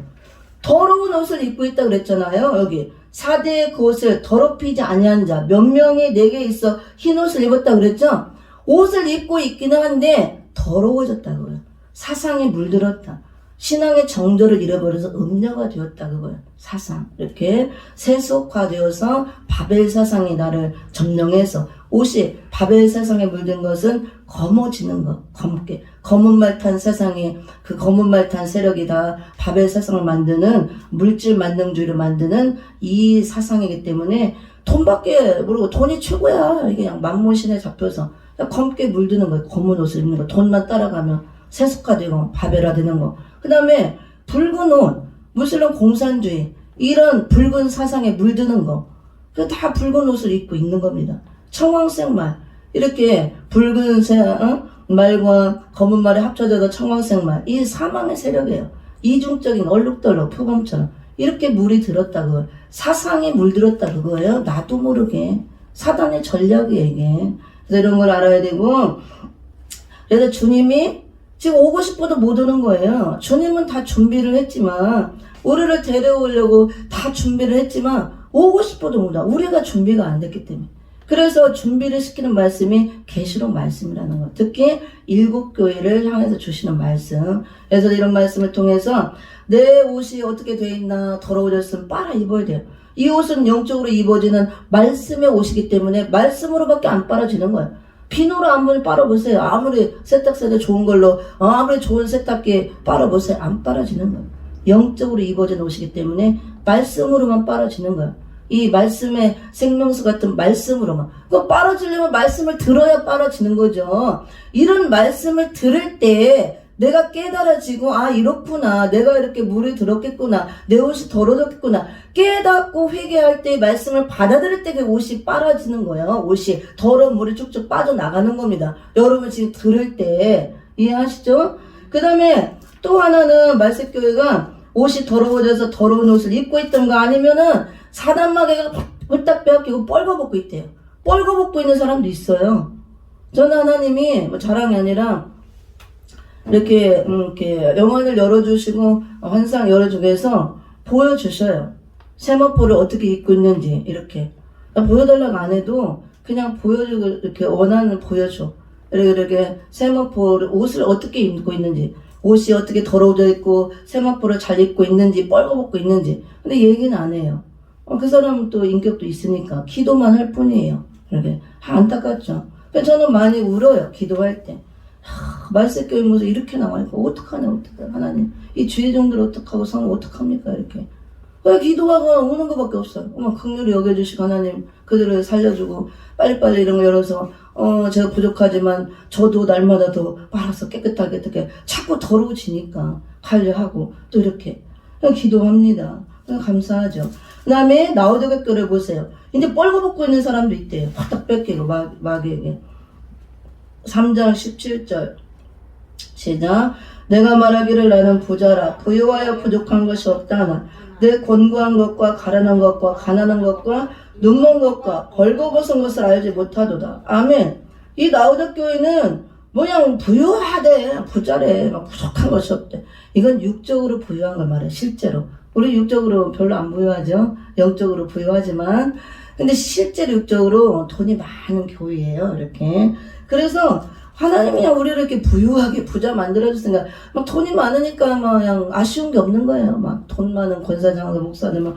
더러운 옷을 입고 있다 그랬잖아요. 여기 4대의 그 옷을 더럽히지 아니한 자 몇 명이 내게 있어 흰옷을 입었다 그랬죠. 옷을 입고 있기는 한데 더러워졌다고요. 사상에 물들었다. 신앙의 정도를 잃어버려서 음녀가 되었다 그거예요. 사상 이렇게 세속화되어서 바벨 사상이 나를 점령해서 옷이 바벨 사상에 물든 것은 검어지는 것, 검게 검은 말 탄 세상에 그 검은 말 탄 세력이 다 바벨 사상을 만드는 물질 만능주의를 만드는 이 사상이기 때문에 돈밖에 모르고 돈이 최고야. 이게 그냥 만몬신에 잡혀서 검게 물드는 거예요. 검은 옷을 입는 거, 돈만 따라가면 세속화되고 바벨화되는 거. 그 다음에 붉은 옷, 무슬림 공산주의 이런 붉은 사상에 물드는 거, 그 다 붉은 옷을 입고 있는 겁니다. 청황색 말 이렇게 붉은색 말과 검은 말이 합쳐져서 청황색 말, 이 사망의 세력이에요. 이중적인 얼룩덜룩 표범처럼 이렇게 물이 들었다고 사상이 물들었다 그거예요. 나도 모르게 사단의 전략이에요 이게. 그래서 이런 걸 알아야 되고 그래서 주님이 지금 오고 싶어도 못 오는 거예요. 주님은 다 준비를 했지만 우리를 데려오려고 다 준비를 했지만 오고 싶어도 못 와. 우리가 준비가 안 됐기 때문에. 그래서 준비를 시키는 말씀이 계시록 말씀이라는 거. 특히 일곱 교회를 향해서 주시는 말씀. 그래서 이런 말씀을 통해서 내 옷이 어떻게 돼 있나 더러워졌으면 빨아 입어야 돼요. 이 옷은 영적으로 입어지는 말씀의 옷이기 때문에 말씀으로밖에 안 빨아지는 거예요. 비누로 한번 빨아보세요. 아무리 세탁세대 좋은 걸로 아무리 좋은 세탁기에 빨아보세요. 안 빨아지는 거예요. 영적으로 입어진 옷이기 때문에 말씀으로만 빨아지는 거예요. 이 말씀의 생명수 같은 말씀으로만. 그거 빨아지려면 말씀을 들어야 빨아지는 거죠. 이런 말씀을 들을 때 내가 깨달아지고 이렇구나. 내가 이렇게 물이 들었겠구나. 내 옷이 더러졌겠구나. 깨닫고 회개할 때 말씀을 받아들일 때 그 옷이 빨아지는 거예요. 옷이 더러운 물이 쭉쭉 빠져나가는 겁니다. 여러분 지금 들을 때 이해하시죠? 그 다음에 또 하나는 말세교회가 옷이 더러워져서 더러운 옷을 입고 있던가 아니면은 사단마귀가 홀딱 빼앗기고 뻘거벗고 있대요. 뻘거벗고 있는 사람도 있어요. 저는 하나님이 자랑이 아니라 이렇게 영안을 열어주시고 환상 열어주셔서 보여주셔요. 세마포를 어떻게 입고 있는지 이렇게 보여달라고 안 해도 그냥 보여주고 이렇게 원하는 보여줘. 이렇게 세마포를 옷을 어떻게 입고 있는지 옷이 어떻게 더러워져 있고 세마포를 잘 입고 있는지 뻘거벗고 있는지. 근데 얘기는 안 해요. 그 사람은 또 인격도 있으니까 기도만 할 뿐이에요. 이렇게 안타깝죠. 그래서 저는 많이 울어요. 기도할 때. 말세교회 모습 이렇게 나와니까 어떡하냐 어떡해 하나님. 이 주의종들 어떡하고 성 어떡합니까 이렇게. 그냥 기도하고 우는 것밖에 없어요. 긍휼히 여겨주시고 하나님 그들을 살려주고 빨리빨리 이런 거 열어서 제가 부족하지만 저도 날마다 더 말아서 깨끗하게 어떻게 자꾸 더러워지니까 관리하고 또 이렇게 그냥 기도합니다. 그냥 감사하죠. 그 다음에 나우디교회를 보세요. 이제 뻘거벗고 있는 사람도 있대요. 확딱 뺏기고 마귀에게. 3장 17절 시작. 내가 말하기를 나는 부자라 부유하여 부족한 것이 없다 하나 내 곤고한 것과 가련한 것과 가난한 것과 눈먼 것과 벌거벗은 것을 알지 못하도다. 아멘. 이 나우디교회는 뭐냐 부유하대 부자래 막 부족한 것이 없대. 이건 육적으로 부유한 걸 말해. 실제로 우리 육적으로 별로 안 부유하죠. 영적으로 부유하지만 근데 실제로 육적으로 돈이 많은 교회예요. 이렇게. 그래서 하나님이 그냥 우리를 이렇게 부유하게 부자 만들어줬으니까 막 돈이 많으니까 막 그냥 아쉬운 게 없는 거예요. 막 돈 많은 권사장들 목사들 막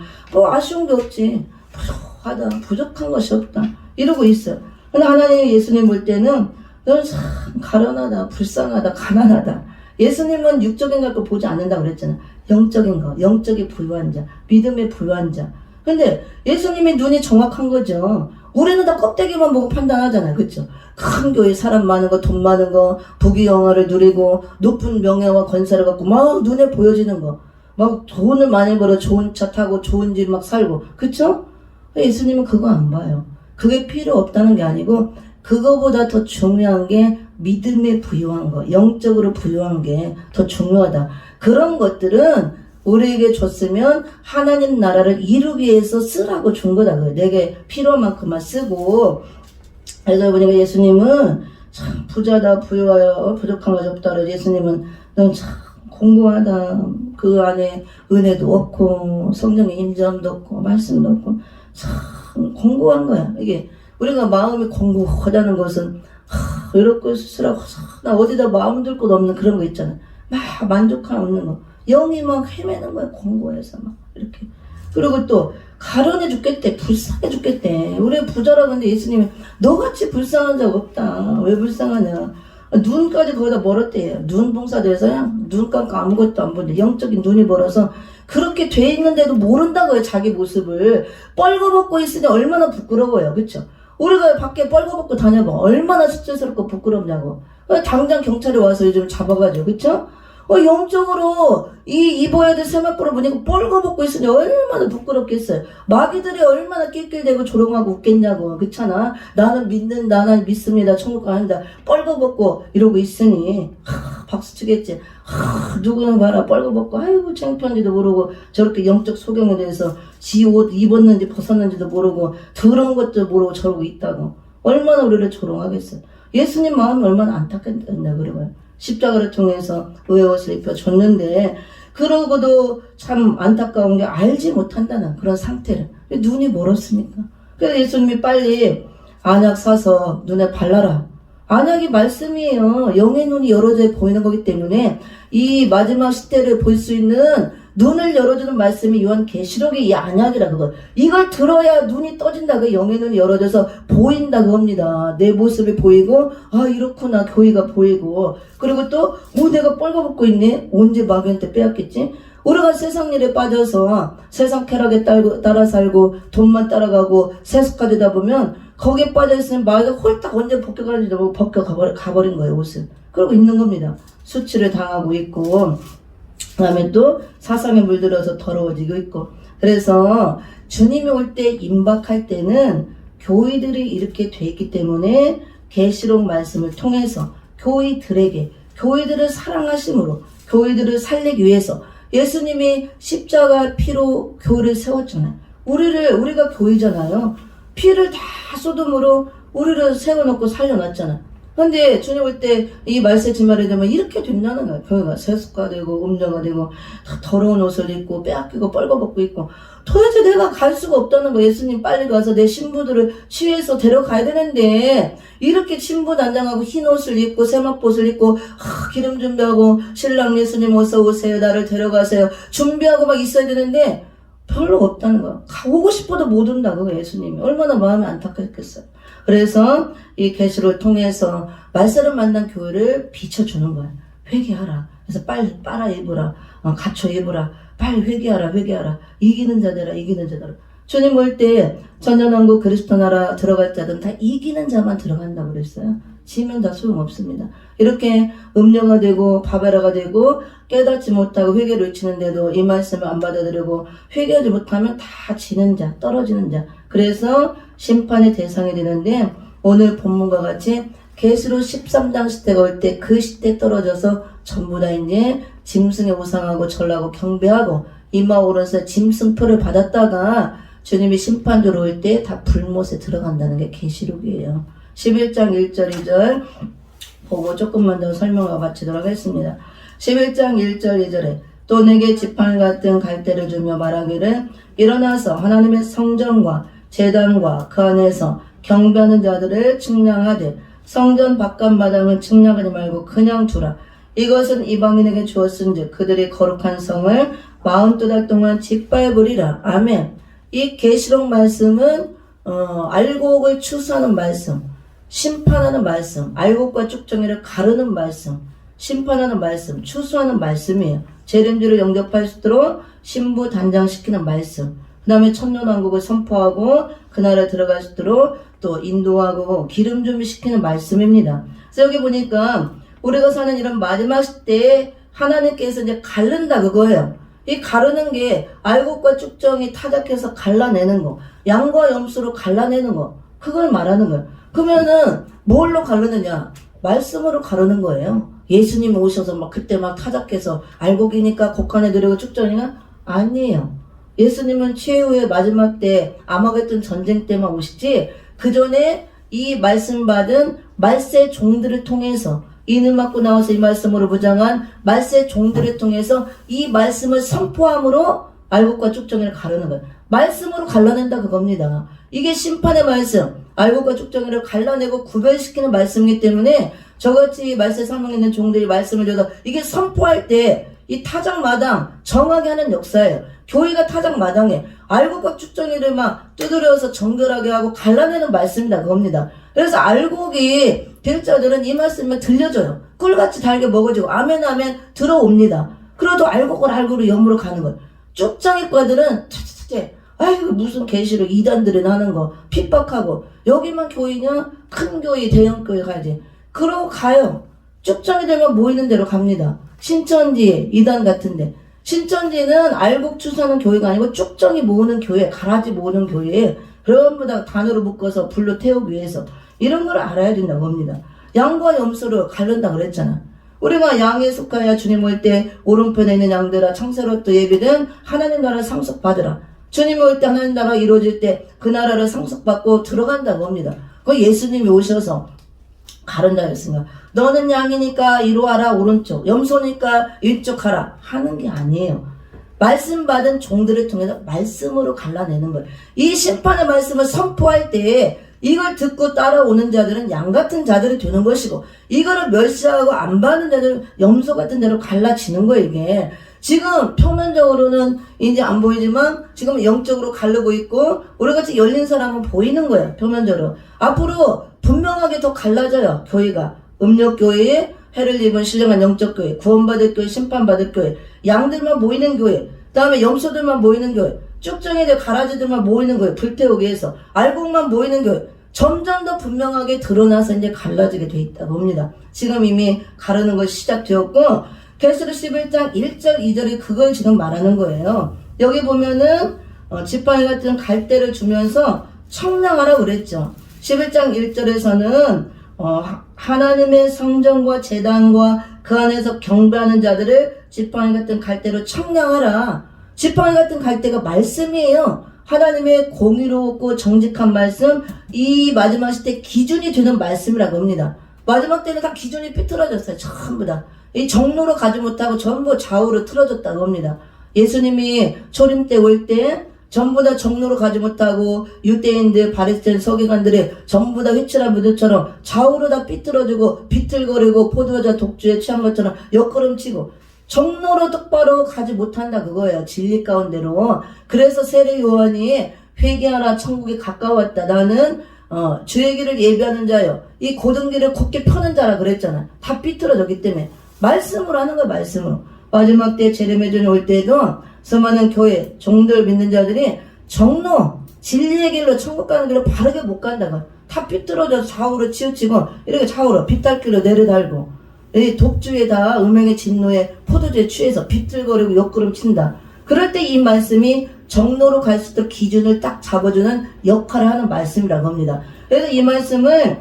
아쉬운 게 없지. 부족하다 부족한 것이 없다 이러고 있어요. 근데 하나님이 예수님 볼 때는 너는 참 가련하다 불쌍하다 가난하다. 예수님은 육적인 걸 보지 않는다고 그랬잖아. 영적인 거 영적이 부유한 자 믿음의 부유한 자. 근데 예수님의 눈이 정확한 거죠. 우리는 다 껍데기만 보고 판단하잖아요. 그렇죠? 큰 교회 사람 많은 거 돈 많은 거 부귀영화를 누리고 높은 명예와 권세를 갖고 막 눈에 보여지는 거 막 돈을 많이 벌어 좋은 차 타고 좋은 집 막 살고 그렇죠? 예수님은 그거 안 봐요. 그게 필요 없다는 게 아니고 그거보다 더 중요한 게 믿음에 부유한 거 영적으로 부유한 게 더 중요하다. 그런 것들은 우리에게 줬으면 하나님 나라를 이루기 위해서 쓰라고 준 거다. 내게 필요한 만큼만 쓰고. 그래서 보니까 예수님은 참 부자다 부유하여 부족한 것이 없다. 예수님은 넌 참 공고하다. 그 안에 은혜도 없고 성령의 임재함도 없고 말씀도 없고 참 공고한 거야. 이게 우리가 마음이 공고하다는 것은 이렇게 쓰라고 나 어디다 마음 둘 곳 없는 그런 거 있잖아. 막 만족감 없는 거. 영이 막 헤매는 거야. 공고해서 막 이렇게. 그리고 또 가련해 죽겠대. 불쌍해 죽겠대. 우리 부자라고 하는데 예수님이 너같이 불쌍한 자가 없다. 왜 불쌍하냐. 눈까지 거기다 멀었대요. 눈 봉사돼서야 눈 감고 아무것도 안 보는데 영적인 눈이 멀어서 그렇게 돼 있는데도 모른다고요. 자기 모습을. 뻘거벗고 있으니 얼마나 부끄러워요. 그쵸? 우리가 밖에 뻘거벗고 다녀봐. 얼마나 수치스럽고 부끄럽냐고. 당장 경찰이 와서 요즘 잡아가죠. 그쵸? 영적으로 이 입어야 될 세마포를 보니까 뻘거벗고 있으니 얼마나 부끄럽겠어요. 마귀들이 얼마나 낄낄대고 조롱하고 웃겠냐고. 그렇잖아. 나는 믿습니다. 천국 가는다. 뻘거벗고 이러고 있으니 박수 치겠지. 누구는 봐라 뻘거벗고 아이고 창피한지도 모르고 저렇게 영적 소경에 대해서 지 옷 입었는지 벗었는지도 모르고 더러운 것도 모르고 저러고 있다고. 얼마나 우리를 조롱하겠어요. 예수님 마음이 얼마나 안타깝겠냐 그래봐요. 십자가를 통해서 의의 옷을 입혀줬는데 그러고도 참 안타까운 게 알지 못한다는 그런 상태를. 눈이 멀었으니까. 그래서 예수님이 빨리 안약 사서 눈에 발라라. 안약이 말씀이에요. 영의 눈이 열어져 보이는 거기 때문에 이 마지막 시대를 볼 수 있는 눈을 열어주는 말씀이 요한계시록의 이 안약이라 그거. 이걸 들어야 눈이 떠진다. 그 영의 눈이 열어져서 보인다 그겁니다. 내 모습이 보이고 이렇구나 교회가 보이고 그리고 또 내가 뻘거벗고 있네. 언제 마귀한테 빼앗겠지? 우리가 세상 일에 빠져서 세상 쾌락에 따라 살고 돈만 따라가고 세속화되다 보면 거기에 빠져있으면 마귀가 홀딱 언제 벗겨가는지도 모르고 벗겨가버린 거예요. 옷을. 그러고 있는 겁니다. 수치를 당하고 있고 그 다음에 또 사상에 물들어서 더러워지고 있고. 그래서 주님이 올 때 임박할 때는 교회들이 이렇게 돼 있기 때문에 계시록 말씀을 통해서 교회들을 사랑하심으로 교회들을 살리기 위해서 예수님이 십자가 피로 교회를 세웠잖아요. 우리가 교회잖아요. 피를 다 쏟음으로 우리를 세워놓고 살려놨잖아요. 근데 주님 올 때 이 말세 지말에 되면 이렇게 된다는 거야. 교회가 세습가 되고 음녀가 되고 다 더러운 옷을 입고 빼앗기고 뻘거벗고 있고 도대체 내가 갈 수가 없다는 거야. 예수님 빨리 가서 내 신부들을 치유해서 데려가야 되는데 이렇게 신부 단장하고 흰 옷을 입고 세마포옷을 입고 기름 준비하고 신랑 예수님 어서 오세요. 나를 데려가세요. 준비하고 막 있어야 되는데 별로 없다는 거야. 오고 싶어도 못 온다고 예수님이. 얼마나 마음이 안타깝겠어요. 그래서 이 계시를 통해서 말세를 만난 교회를 비춰주는 거야. 회개하라. 그래서 빨리 빨아 입으라. 갖춰 입으라. 빨리 회개하라. 이기는 자들아. 주님 올 때 전전왕국 그리스도 나라 들어갈 자들은 다 이기는 자만 들어간다고 그랬어요. 지면 다 소용없습니다. 이렇게 음녀가 되고 바베라가 되고 깨닫지 못하고 회개를 외치는데도 이 말씀을 안 받아들이고 회개하지 못하면 다 지는 자, 떨어지는 자. 그래서 심판의 대상이 되는데 오늘 본문과 같이 계시록 13장 시대가 올 때 그 시대 떨어져서 전부 다 이제 짐승의 우상하고 절하고 경배하고 이마 오른손에 짐승표를 받았다가 주님이 심판 들어올 때 다 불못에 들어간다는 게 계시록이에요. 11장 1절 2절 보고 조금만 더 설명하고 마치도록 하겠습니다. 11장 1절 2절에 또 내게 지팡이 같은 갈대를 주며 말하기를 일어나서 하나님의 성전과 제단과 그 안에서 경배하는 자들을 측량하되 성전 바깥마당을 측량하지 말고 그냥 두라. 이것은 이방인에게 주었은즉 그들이 거룩한 성을 42달 동안 짓밟으리라. 아멘. 이 계시록 말씀은 알곡을 추수하는 말씀, 심판하는 말씀, 알곡과 쭉정이를 가르는 말씀, 심판하는 말씀, 추수하는 말씀이에요. 재림주를 영접할 수 있도록 신부 단장시키는 말씀, 그 다음에 천년왕국을 선포하고 그 나라에 들어갈 수 있도록 또 인도하고 기름 준비시키는 말씀입니다. 그래서 여기 보니까 우리가 사는 이런 마지막 시대에 하나님께서 이제 가른다 그거예요. 이 가르는 게 알곡과 쭉정이 타작해서 갈라내는 거, 양과 염소로 갈라내는 거, 그걸 말하는 거예요. 그러면은 뭘로 가르느냐? 말씀으로 가르는 거예요. 예수님 오셔서 막 그때 막 타작해서 알곡이니까 곡간해드리고 쭉정이가 아니에요. 예수님은 최후의 마지막 때 아마겟돈 전쟁 때만 오시지 그 전에 이 말씀 받은 말세 종들을 통해서 이는 맞고 나와서 이 말씀으로 부장한 말세 종들을 통해서 이 말씀을 선포함으로 알곡과 쭉정이를 가르는 거예요. 말씀으로 갈라낸다 그겁니다. 이게 심판의 말씀, 알곡과 쭉정이를 갈라내고 구별시키는 말씀이기 때문에 저같이 말세 사명에 있는 종들이 말씀을 줘서 이게 선포할 때 이 타작마당 정하게 하는 역사예요. 교회가 타작마당에 알곡과 쭉정이를 막 두드려서 정결하게 하고 갈라내는 말씀이다 그겁니다. 그래서 알곡이 될 자들은 이 말씀을 들려줘요. 꿀같이 달게 먹어지고 아멘 아멘 들어옵니다. 그래도 알곡으로 염으로 가는 거예요. 쭉정이과들은 아이고 무슨 계시록 이단들이 하는 거 핍박하고 여기만 교회냐 큰 교회 대형 교회 가야지. 그러고 가요. 쭉정이 되면 모이는 대로 갑니다. 신천지 이단 같은데 신천지는 알곡 추수하는 교회가 아니고 쭉정이 모으는 교회, 가라지 모으는 교회에 전부 다 단으로 묶어서 불로 태우기 위해서 이런 걸 알아야 된다고 합니다. 양과 염소를 가른다 그랬잖아. 우리가 양에 속하여 주님 올 때 오른편에 있는 양들아 창세로부터 예비된 하나님 나라 상속받으라. 주님 올 때 하나님 나라가 이루어질 때 그 나라를 상속받고 들어간다고 합니다. 그 예수님이 오셔서 가른다 했습니다. 너는 양이니까 이로 하라 오른쪽, 염소니까 이쪽 하라 하는 게 아니에요. 말씀 받은 종들을 통해서 말씀으로 갈라내는 거예요. 이 심판의 말씀을 선포할 때 이걸 듣고 따라오는 자들은 양 같은 자들이 되는 것이고 이거를 멸시하고 안 받는 자들은 염소 같은 자로 갈라지는 거예요. 이게 지금 표면적으로는 이제 안 보이지만 지금 영적으로 가르고 있고 우리같이 열린 사람은 보이는 거예요. 표면적으로 앞으로 분명하게 더 갈라져요. 교회가 음력교회에 해를 입은 신령한 영적교회, 구원받을 교회, 심판받을 교회, 양들만 모이는 교회, 그 다음에 염소들만 모이는 교회, 쭉정이들 가라지들만 모이는 교회, 불태우기 위해서 알곡만 모이는 교회, 점점 더 분명하게 드러나서 이제 갈라지게 돼 있다고 봅니다. 지금 이미 가르는 것이 시작되었고 계시록 11장 1절 2절이 그걸 지금 말하는 거예요. 여기 보면은 지팡이 같은 갈대를 주면서 청량하라고 그랬죠. 11장 1절에서는 하나님의 성전과 제단과 그 안에서 경배하는 자들을 지팡이 같은 갈대로 청량하라. 지팡이 같은 갈대가 말씀이에요. 하나님의 공의롭고 정직한 말씀, 이 마지막 시대 기준이 되는 말씀이라고 합니다. 마지막 때는 다 기준이 삐뚤어졌어요. 전부 다. 이 정로로 가지 못하고 전부 좌우로 틀어졌다고 합니다. 예수님이 초림 때 올 때 전부 다 정로로 가지 못하고 유대인들, 바리새인, 서기관들이 전부 다 휘칠한 무드처럼 좌우로 다 삐뚤어지고 비틀거리고 포도주와 독주에 취한 것처럼 옆걸음치고 정로로 똑바로 가지 못한다 그거예요. 진리 가운데로. 그래서 세례 요한이 회개하라 천국이 가까웠다. 나는 주의 길을 예비하는 자요. 이 고등길을 곧게 펴는 자라 그랬잖아. 다 삐뚤어졌기 때문에. 말씀으로 하는 거야. 말씀으로. 마지막 때 제레미전이 올 때도 수많은 교회 종들 믿는 자들이 정로 진리의 길로 천국 가는 길로 바르게 못 간다고. 다 삐뚤어져서 좌우로 치우치고 이렇게 좌우로 빗달길로 내려달고 이 독주에다 음행의 진노에 포도주에 취해서 비틀거리고 옆구름 친다. 그럴 때 이 말씀이 정로로 갈 수 있도록 기준을 딱 잡아주는 역할을 하는 말씀이라고 합니다. 그래서 이 말씀을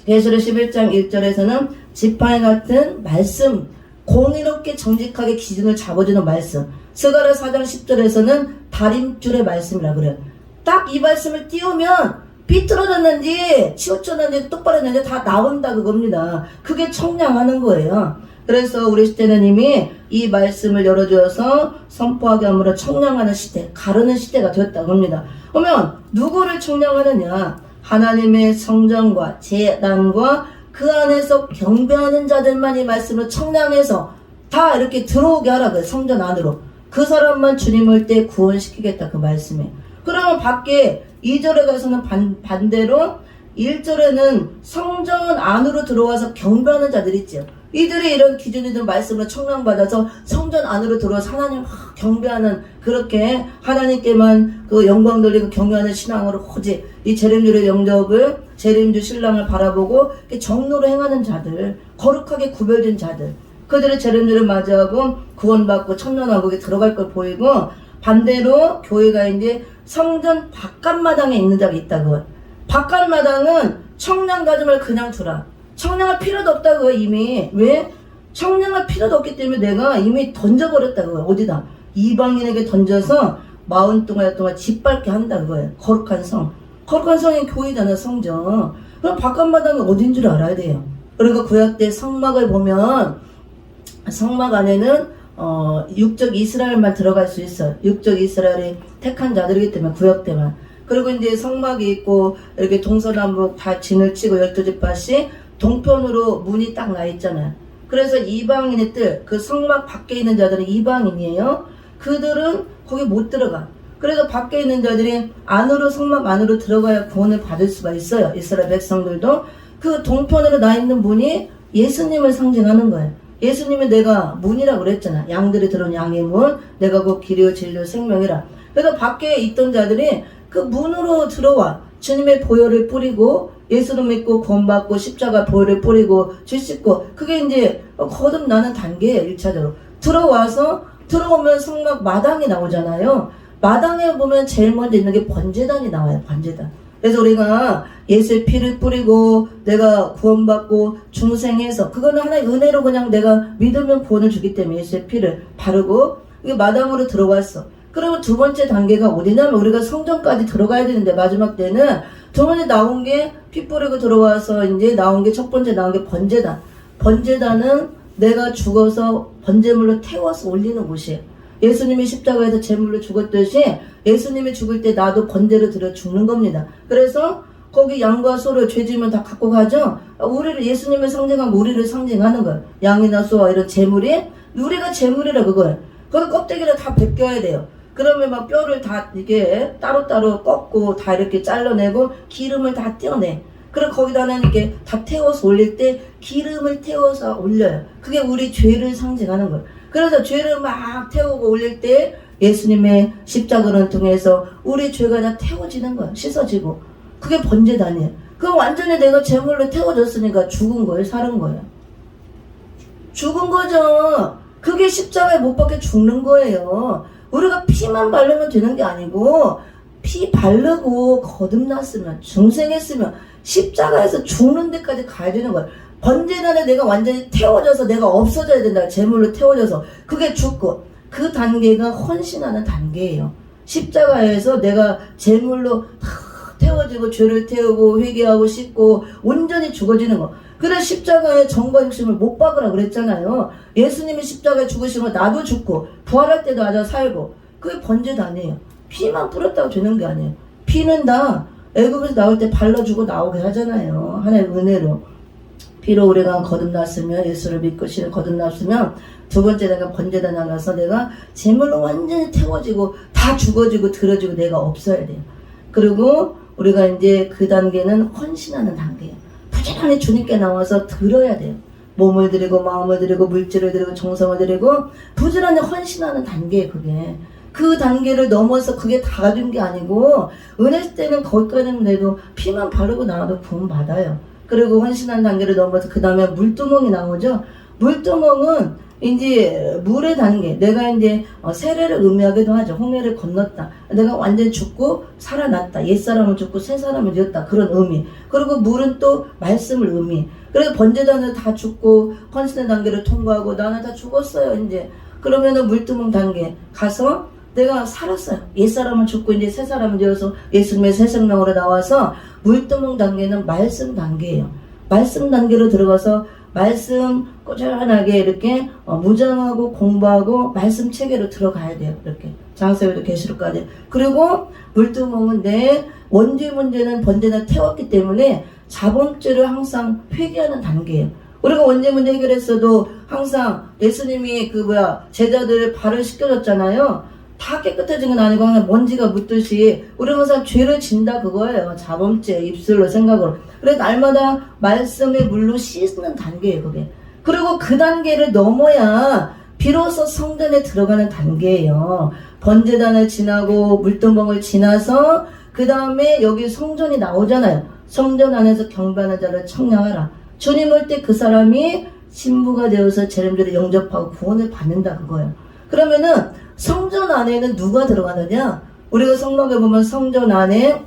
베드로 11장 1절에서는 지팡이 같은 말씀, 공의롭게 정직하게 기준을 잡아주는 말씀, 스가랴 4장 10절에서는 다림줄의 말씀이라고 그래요. 딱 이 말씀을 띄우면 삐뚤어졌는지 치우쳤는지 똑바로 했는지 다 나온다 그겁니다. 그게 청량하는 거예요. 그래서 우리 시대는 이미 이 말씀을 열어주어서 선포하게 함으로 청량하는 시대, 가르는 시대가 되었다고 합니다. 그러면 누구를 청량하느냐? 하나님의 성전과 제단과 그 안에서 경배하는 자들만 이 말씀을 청량해서 다 이렇게 들어오게 하라고요. 성전 안으로. 그 사람만 주님 올 때 구원시키겠다 그 말씀에. 그러면 밖에 2절에 가서는 반대로 1절에는 성전 안으로 들어와서 경배하는 자들이 있죠. 이들이 이런 기준이든 말씀으로 청량받아서 성전 안으로 들어와서 하나님 경배하는, 그렇게 하나님께만 그 영광 돌리고 경외하는 신앙으로 오직 이 재림주의 영접을, 재림주 신랑을 바라보고 정로로 행하는 자들, 거룩하게 구별된 자들, 그들의 재림주를 맞이하고 구원받고 천년왕국에 들어갈 걸 보이고, 반대로 교회가 이제 성전 바깥마당에 있는 자가 있다고. 바깥마당은 청량 가짐을 그냥 두라. 청량할 필요도 없다고요. 이미. 왜? 청량할 필요도 없기 때문에 내가 이미 던져버렸다고요. 어디다? 이방인에게 던져서 40동안 동안 짓밟게 한다고요. 거룩한 성. 거룩한 성이 교회잖아요. 성전. 그럼 바깥마당이 어딘 줄 알아야 돼요. 그러니까 구약 때 성막을 보면 성막 안에는 육적 이스라엘만 들어갈 수 있어요. 육적 이스라엘이 택한 자들이기 때문에 구약 때만. 그리고 이제 성막이 있고 이렇게 동서남북 다 진을 치고 12집밭이 동편으로 문이 딱 나 있잖아요. 그래서 이방인의 뜰, 그 성막 밖에 있는 자들은 이방인이에요. 그들은 거기 못 들어가. 그래서 밖에 있는 자들이 안으로, 성막 안으로 들어가야 구원을 받을 수가 있어요. 이스라엘 백성들도. 그 동편으로 나 있는 문이 예수님을 상징하는 거예요. 예수님이 내가 문이라고 그랬잖아. 양들이 들어온 양의 문, 내가 곧 길이요 진리요 생명이라. 그래서 밖에 있던 자들이 그 문으로 들어와 주님의 보혈을 뿌리고 예수를 믿고 구원받고 십자가 보혈을 뿌리고 주 씻고, 그게 이제 거듭나는 단계예요. 1차적으로 들어와서, 들어오면 성막 마당이 나오잖아요. 마당에 보면 제일 먼저 있는 게 번제단이 나와요. 번제단. 그래서 우리가 예수의 피를 뿌리고 내가 구원받고 중생해서, 그거는 하나의 은혜로 그냥 내가 믿으면 구원을 주기 때문에 예수의 피를 바르고 이게 마당으로 들어왔어. 그러면 두 번째 단계가 어디냐면 우리가 성전까지 들어가야 되는데, 마지막 때는 두 번째 나온 게 피 뿌리고 들어와서 이제 나온 게, 첫 번째 나온 게 번제단. 번제단은 내가 죽어서 번제물로 태워서 올리는 곳이에요. 예수님이 십자가에서 제물로 죽었듯이 예수님이 죽을 때 나도 번제로 들여 죽는 겁니다. 그래서 거기 양과 소를 죄지면 다 갖고 가죠. 우리를, 예수님을 상징하고 우리를 상징하는 거예요. 양이나 소와 이런 제물이 우리가 제물이라 그거예요. 그 껍데기를 다 벗겨야 돼요. 그러면 막 뼈를 다 이게 따로따로 꺾고 다 이렇게 잘라내고 기름을 다 떼어내. 그리고 거기다는 이렇게 다 태워서 올릴 때 기름을 태워서 올려요. 그게 우리 죄를 상징하는 거예요. 그래서 죄를 막 태우고 올릴 때 예수님의 십자가를 통해서 우리 죄가 다 태워지는 거예요. 씻어지고. 그게 번제단이에요. 그럼 완전히 내가 제물로 태워졌으니까 죽은 거예요? 살은 거예요? 죽은 거죠. 그게 십자가에 못 박혀 죽는 거예요. 우리가 피만 바르면 되는 게 아니고, 피 바르고 거듭났으면, 중생했으면 십자가에서 죽는 데까지 가야 되는 거예요. 번제단에 내가 완전히 태워져서 내가 없어져야 된다. 제물로 태워져서. 그게 죽고, 그 단계가 헌신하는 단계예요. 십자가에서 내가 제물로 태워지고 죄를 태우고 회개하고 씻고 온전히 죽어지는 거. 그래 십자가의 정과 육신을 못 박으라 그랬잖아요. 예수님이 십자가에 죽으시면 나도 죽고 부활할 때도 아자 살고 그게 번제도 아니에요. 피만 뿌렸다고 되는 게 아니에요. 피는 다 애굽에서 나올 때 발라주고 나오게 하잖아요. 하나님의 은혜로. 피로 우리가 거듭났으면 예수를 믿고 신을 거듭났으면 두 번째 내가 번제단 나가서 내가 제물로 완전히 태워지고 다 죽어지고 들어지고 내가 없어야 돼요. 그리고 우리가 이제 그 단계는 헌신하는 단계예요. 부지런히 주님께 나와서 들어야 돼요. 몸을 드리고 마음을 드리고 물질을 드리고 정성을 드리고 부지런히 헌신하는 단계예요. 그게 그 단계를 넘어서 그게 다 가진 게 아니고 은혜 때는 거기까지는 돼도 피만 바르고 나와도 구원 받아요. 그리고 헌신한 단계를 넘어서 그 다음에 물두멍이 나오죠. 물두멍은 이제 물의 단계. 내가 이제 세례를 의미하기도 하죠. 홍해를 건넜다. 내가 완전히 죽고 살아났다. 옛사람을 죽고 새사람을 되었다. 그런 의미. 그리고 물은 또 말씀을 의미. 그래서 번제단을 다 죽고 헌신의 단계를 통과하고 나는 다 죽었어요. 이제 그러면은 물두멍 단계 가서 내가 살았어요. 옛사람은 죽고 이제 새사람이 되어서 예수님의 새 생명으로 나와서 물두멍 단계는 말씀 단계예요. 말씀 단계로 들어가서 말씀 꾸준하게 이렇게 무장하고 공부하고 말씀 체계로 들어가야 돼요. 이렇게 장세기도 계시록까지. 그리고 물두멍은 내 원죄 문제는 번제나 태웠기 때문에 자범죄를 항상 회개하는 단계예요. 우리가 원죄 문제 해결했어도 항상 예수님이 제자들 발을 씻겨줬잖아요. 다 깨끗해진 건 아니고 그냥 먼지가 묻듯이 우리가 항상 죄를 진다 그거예요. 자범죄, 입술로 생각으로. 그래서 날마다 말씀의 물로 씻는 단계예요. 그게. 그리고 그 단계를 넘어야 비로소 성전에 들어가는 단계예요. 번제단을 지나고 물두멍을 지나서 그 다음에 여기 성전이 나오잖아요. 성전 안에서 경배하는 자를 청량하라. 주님 올 때 그 사람이 신부가 되어서 재림주를 영접하고 구원을 받는다 그거예요. 그러면은 성전 안에는 누가 들어가느냐? 우리가 성막에 보면 성전 안에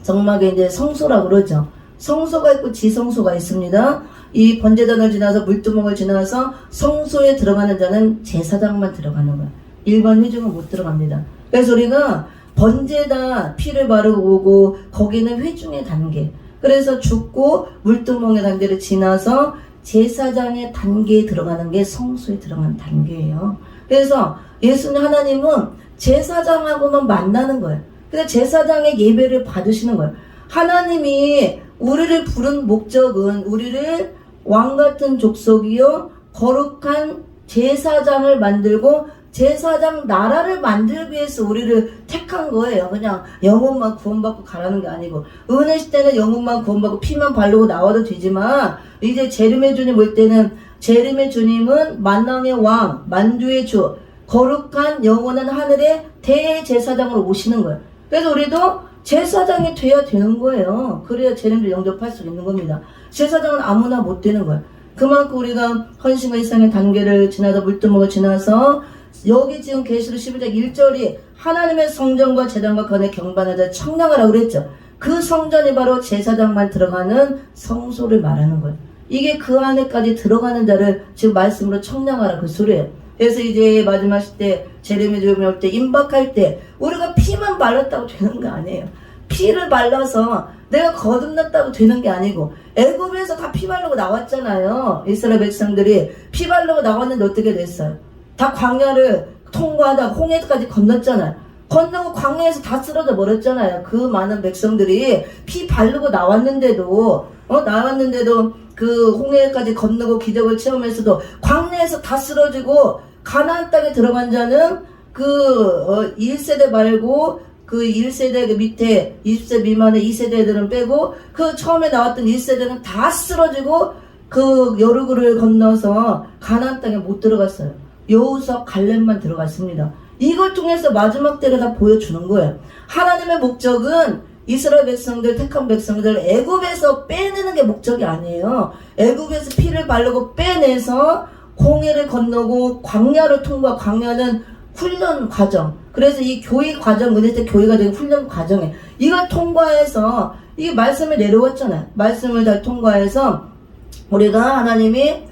정막에 이제 성소라고 그러죠. 성소가 있고 지성소가 있습니다. 이 번제단을 지나서 물두멍을 지나서 성소에 들어가는 자는 제사장만 들어가는 거야. 일반 회중은 못 들어갑니다. 그래서 우리가 번제단 피를 바르고 오고 거기는 회중의 단계. 그래서 죽고 물두멍의 단계를 지나서 제사장의 단계에 들어가는 게 성소에 들어가는 단계예요. 그래서 예수님 하나님은 제사장하고만 만나는 거예요. 근데 제사장의 예배를 받으시는 거예요. 하나님이 우리를 부른 목적은 우리를 왕같은 족속이요 거룩한 제사장을 만들고 제사장 나라를 만들기 위해서 우리를 택한 거예요. 그냥 영혼만 구원받고 가라는 게 아니고 은혜 시대는 영혼만 구원받고 피만 바르고 나와도 되지만 이제 재림의 주님 올 때는 재림의 주님은 만왕의 왕, 만주의 주, 거룩한 영원한 하늘의 대제사장으로 오시는 거예요. 그래서 우리도 제사장이 돼야 되는 거예요. 그래야 재림을 영접할 수 있는 겁니다. 제사장은 아무나 못 되는 거예요. 그만큼 우리가 헌신과 이상의 단계를 지나서 물두멍을 지나서 여기 지금 계시록 11장 1절이 하나님의 성전과 제단과 건에 경배하는 자 청량하라고 그랬죠. 그 성전이 바로 제사장만 들어가는 성소를 말하는 거예요. 이게 그 안에까지 들어가는 자를 지금 말씀으로 청량하라 그 소리예요. 그래서 이제 마지막 시대 재림의 주님이 올 때 임박할 때 우리가 피만 발랐다고 되는 게 아니에요. 피를 발라서 내가 거듭났다고 되는 게 아니고 애굽에서 다 피 바르고 나왔잖아요. 이스라엘 백성들이 피 바르고 나왔는데 어떻게 됐어요? 다 광야를 통과하다 홍해까지 건넜잖아요. 건너고 광야에서 다 쓰러져 버렸잖아요. 그 많은 백성들이 피 바르고 나왔는데도 그 홍해까지 건너고 기적을 체험했어도 광야에서 다 쓰러지고 가나안 땅에 들어간 자는 1세대 말고 그 1세대 그 밑에 20세 미만의 2세대들은 빼고 그 처음에 나왔던 1세대는 다 쓰러지고 그 여르그를 건너서 가나안 땅에 못 들어갔어요. 여호수아 갈렙만 들어갔습니다. 이걸 통해서 마지막 때를 다 보여주는 거예요. 하나님의 목적은 이스라엘 백성들, 택한 백성들 애굽에서 빼내는 게 목적이 아니에요. 애굽에서 피를 바르고 빼내서 홍해를 건너고 광야를 통과. 광야는 훈련 과정. 그래서 이 교회 과정, 은혜 때 교회가 된 훈련 과정에 이걸 통과해서 이게 말씀을 내려왔잖아요. 말씀을 잘 통과해서 우리가 하나님이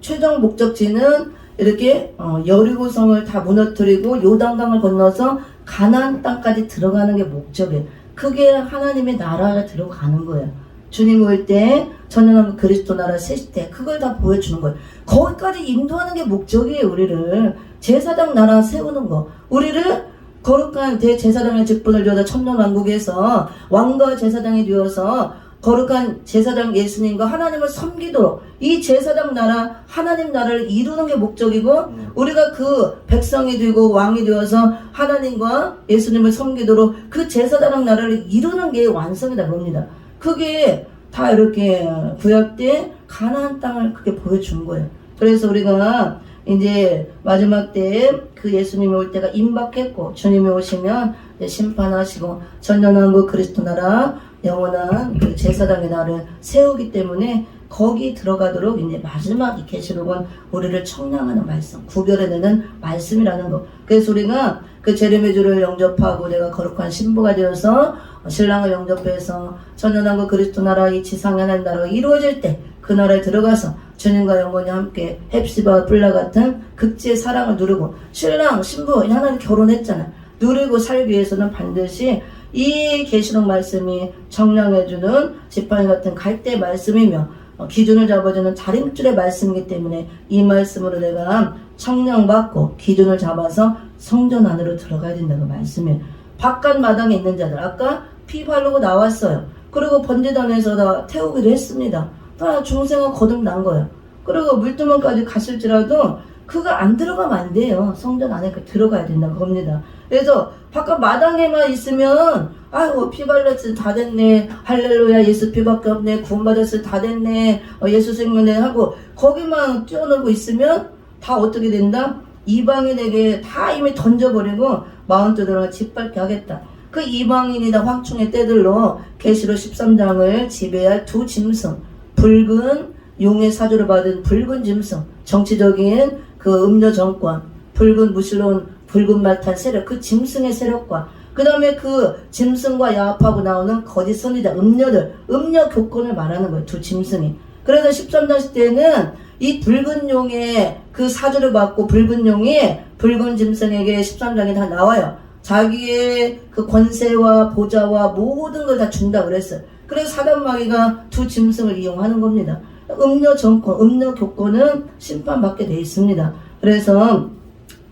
최종 목적지는 이렇게 여리고성을 다 무너뜨리고 요단강을 건너서 가나안 땅까지 들어가는 게 목적이에요. 그게 하나님의 나라가 들어가는 거예요. 주님 올 때 천년왕국 그리스도 나라 세실 때 그걸 다 보여주는 거예요. 거기까지 인도하는 게 목적이에요. 우리를 제사장 나라 세우는 거, 우리를 거룩한 대제사장의 직분을 줘서 천년왕국에서 왕과 제사장이 되어서 거룩한 제사장 예수님과 하나님을 섬기도록 이 제사장 나라 하나님 나라를 이루는 게 목적이고 우리가 그 백성이 되고 왕이 되어서 하나님과 예수님을 섬기도록 그 제사장 나라를 이루는 게 완성이다 봅니다. 그게 다 이렇게 구약 때 가나안 땅을 그렇게 보여준 거예요. 그래서 우리가 이제 마지막 때에 그 예수님이 올 때가 임박했고 주님이 오시면 심판하시고 천년왕국 그리스도 나라 영원한 그 제사장의 나라를 세우기 때문에 거기 들어가도록 이제 마지막 이 계시록은 우리를 청량하는 말씀, 구별해내는 말씀이라는 거. 그래서 우리가 그 재림의 주를 영접하고 내가 거룩한 신부가 되어서 신랑을 영접해서 천년왕국 그리스도 나라 이 지상의 하나님 나라가 이루어질 때 그 나라에 들어가서 주님과 영원히 함께 헵시바와 뿔라 같은 극지의 사랑을 누리고 신랑 신부 하나님 결혼했잖아요. 누리고 살기 위해서는 반드시 이 계시록 말씀이 청량해주는 지팡이 같은 갈대 말씀이며 기준을 잡아주는 자림줄의 말씀이기 때문에 이 말씀으로 내가 청량받고 기준을 잡아서 성전 안으로 들어가야 된다는 말씀이에요. 바깥 마당에 있는 자들 아까 피 바르고 나왔어요. 그리고 번제단에서 다 태우기도 했습니다. 다 중생은 거듭난 거예요. 그리고 물두멍까지 갔을지라도 그거 안 들어가면 안 돼요. 성전 안에 들어가야 된다고 겁니다. 그래서 바깥 마당에만 있으면 아이고 피 발랐을 다 됐네, 할렐루야 예수 피밖에 없네, 구원받았을 다 됐네, 예수 생명네 하고 거기만 뛰어놀고 있으면 다 어떻게 된다? 이방인에게 다 이미 던져버리고 마흔두드러가 짓밟게 하겠다. 그 이방인이나 황충의 때들로 계시록 13장을 지배할 두 짐승, 붉은 용의 사주를 받은 붉은 짐승, 정치적인 그 음료 정권, 붉은 무실로운 붉은 말 탄 세력, 그 짐승의 세력과 그 다음에 그 짐승과 야합하고 나오는 거짓 선지자, 음녀들, 음녀 교권을 말하는 거예요. 두 짐승이. 그래서 13장 시대에는 이 붉은 용의 그 사주를 받고 붉은 용이 붉은 짐승에게 13장이 다 나와요. 자기의 그 권세와 보좌와 모든 걸 다 준다 그랬어요. 그래서 사단 마귀가 두 짐승을 이용하는 겁니다. 음녀 정권, 음녀 교권은 심판받게 돼 있습니다. 그래서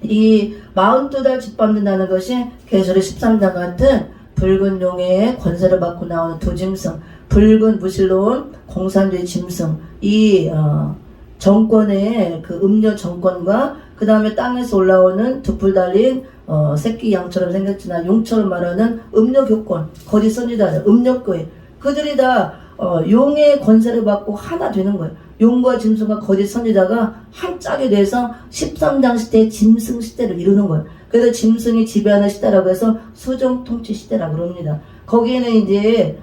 이 42달 짓밟는다는 것이 계시록 13장 같은 붉은 용의 권세를 받고 나오는 두 짐승, 붉은 무실로운 공산주의 짐승, 이 정권의 그 음녀 정권과 그 다음에 땅에서 올라오는 두 뿔 달린 새끼 양처럼 생겼지만 용처럼 말하는 음녀 교권, 거짓 선지자들, 음녀교회, 그들이 다 용의 권세를 받고 하나 되는 거예요. 용과 짐승과 거짓 선지자가 한 짝이 돼서 13장 시대의 짐승 시대를 이루는 거예요. 그래서 짐승이 지배하는 시대라고 해서 수정 통치 시대라고 그럽니다. 거기에는 이제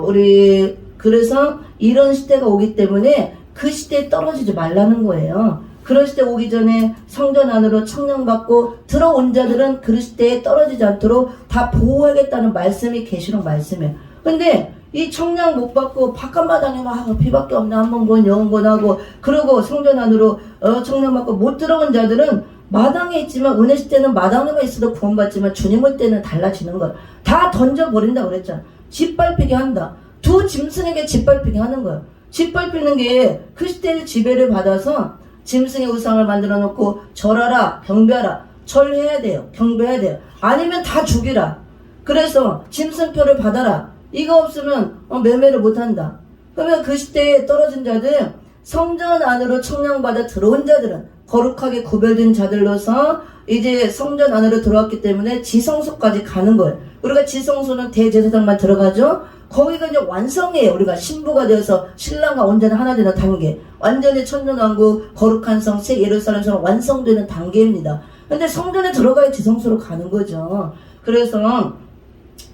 우리 그래서 이런 시대가 오기 때문에 그 시대에 떨어지지 말라는 거예요. 그런 시대 오기 전에 성전 안으로 청량받고 들어온 자들은 그 시대에 떨어지지 않도록 다 보호하겠다는 말씀이 계시록 말씀이에요. 근데 이 청량 못 받고 바깥마당에 막 비밖에 없네, 한번건 영원하고 그러고 성전 안으로 청량 받고 못 들어온 자들은 마당에 있지만 은혜 시대는 마당에만 있어도 구원받지만 주님 올 때는 달라지는 거야. 다 던져버린다고 그랬잖아. 짓밟히게 한다. 두 짐승에게 짓밟히게 하는 거야. 짓밟히는 게 그 시대의 지배를 받아서 짐승의 우상을 만들어 놓고 절하라, 경배하라, 절해야 돼요, 경배해야 돼요. 아니면 다 죽이라. 그래서 짐승표를 받아라. 이거 없으면 매매를 못한다. 그러면 그 시대에 떨어진 자들, 성전 안으로 청량받아 들어온 자들은 거룩하게 구별된 자들로서 이제 성전 안으로 들어왔기 때문에 지성소까지 가는 거예요. 우리가 지성소는 대제사장만 들어가죠. 거기가 이제 완성이에요. 우리가 신부가 되어서 신랑과 온전히 하나 되는 단계, 완전히 천년왕국 거룩한 성 새 예루살렘처럼 완성되는 단계입니다. 근데 성전에 들어가야 지성소로 가는 거죠. 그래서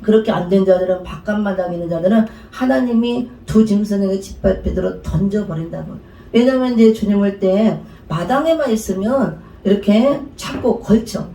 그렇게 안 된 자들은 바깥마당에 있는 자들은 하나님이 두 짐승에게 짓밟히도록 던져버린다고. 왜냐면 이제 주님 올 때 마당에만 있으면 이렇게 자꾸 걸쳐.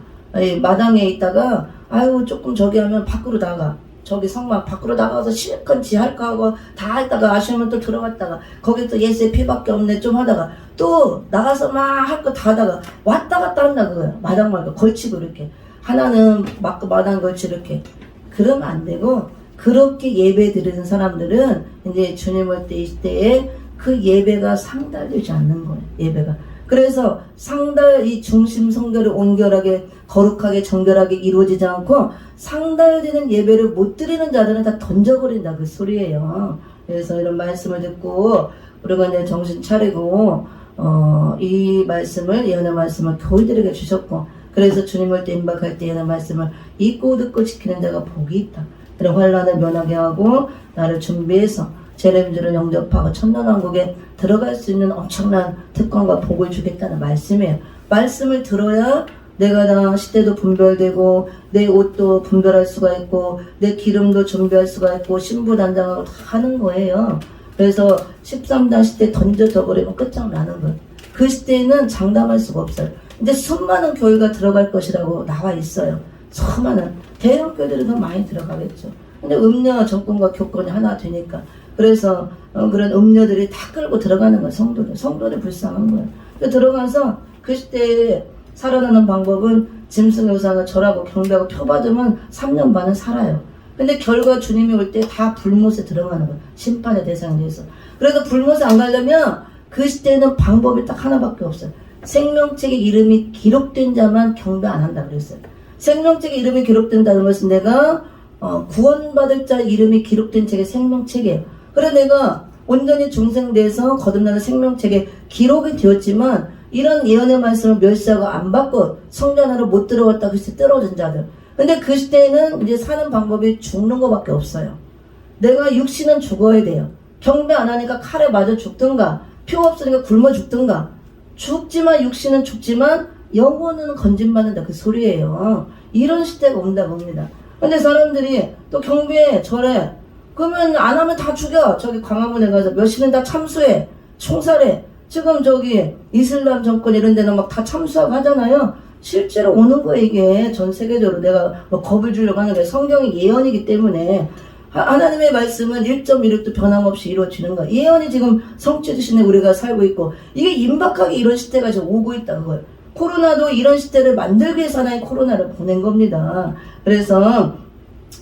마당에 있다가 아유 조금 저기 하면 밖으로 나가. 저기 성막 밖으로 나가서 실컷 지할까 하고 다 했다가 아쉬우면 또 들어갔다가 거기 또 예수의 피밖에 없네 좀 하다가 또 나가서 막 할 거 다 하다가 왔다 갔다 한다 그거야. 마당 말고 걸치고 이렇게. 하나는 마당 걸치 이렇게. 그러면 안 되고 그렇게 예배 드리는 사람들은 이제 주님 올 때 이 시대에 그 예배가 상달되지 않는 거예요. 예배가. 그래서 상달 이 중심 성결을 온결하게 거룩하게 정결하게 이루어지지 않고 상달되는 예배를 못 드리는 자들은 다 던져버린다 그 소리예요. 그래서 이런 말씀을 듣고 우리가 이제 정신 차리고 이 말씀을 예언의 말씀을 교회들에게 주셨고 그래서 주님 올 때 임박할 때 예언의 말씀을 읽고 듣고 지키는 자가 복이 있다. 이런 환란을 면하게 하고 나를 준비해서 제렘들을 영접하고 천년왕국에 들어갈 수 있는 엄청난 특권과 복을 주겠다는 말씀이에요. 말씀을 들어야 내가 다 시대도 분별되고 내 옷도 분별할 수가 있고 내 기름도 준비할 수가 있고 신부단장하고 다 하는 거예요. 그래서 13단 시대 던져져 버리면 끝장나는 거예요. 그 시대에는 장담할 수가 없어요. 근데 수많은 교회가 들어갈 것이라고 나와 있어요. 수많은 대형 교회들이 더 많이 들어가겠죠. 근데 음녀 정권과 교권이 하나 되니까 그래서 그런 음녀들이 다 끌고 들어가는 거예요. 성도들 불쌍한 거예요. 들어가서 그 시대에 살아나는 방법은 짐승 요상을 절하고 경배하고 표받으면 3년 반은 살아요. 근데 결과 주님이 올 때 다 불못에 들어가는 거예요. 심판의 대상에 대해서. 그래서 불못에 안 가려면 그 시대에는 방법이 딱 하나밖에 없어요. 생명책에 이름이 기록된 자만 경배 안 한다 그랬어요. 생명책에 이름이 기록된다는 것은 내가 구원받을 자 이름이 기록된 책이 생명책이에요. 그래 내가 온전히 중생돼서 거듭나는 생명책에 기록이 되었지만 이런 예언의 말씀을 멸시하고 안 받고 성전 안으로 못 들어갔다 그 시대 떨어진 자들. 근데 그 시대에는 이제 사는 방법이 죽는 것밖에 없어요. 내가 육신은 죽어야 돼요. 경배 안 하니까 칼에 맞아 죽든가 표 없으니까 굶어 죽든가 죽지만 육신은 죽지만 영혼은 건진받는다 그 소리예요. 이런 시대가 온다 봅니다. 근데 사람들이 또 경배에 절에 그러면 안 하면 다 죽여. 저기 광화문에 가서 몇십 년 다 참수해. 총살해. 지금 저기 이슬람 정권 이런 데는 막 다 참수하고 하잖아요. 실제로 오는 거예요 이게. 전 세계적으로 내가 뭐 겁을 주려고 하는 게 성경이 예언이기 때문에 하나님의 말씀은 1.16도 변함없이 이루어지는 거예요. 예언이 지금 성취되시는 우리가 살고 있고 이게 임박하게 이런 시대가 지금 오고 있다는 거예요. 코로나도 이런 시대를 만들기 위해서 하나의 코로나를 보낸 겁니다. 그래서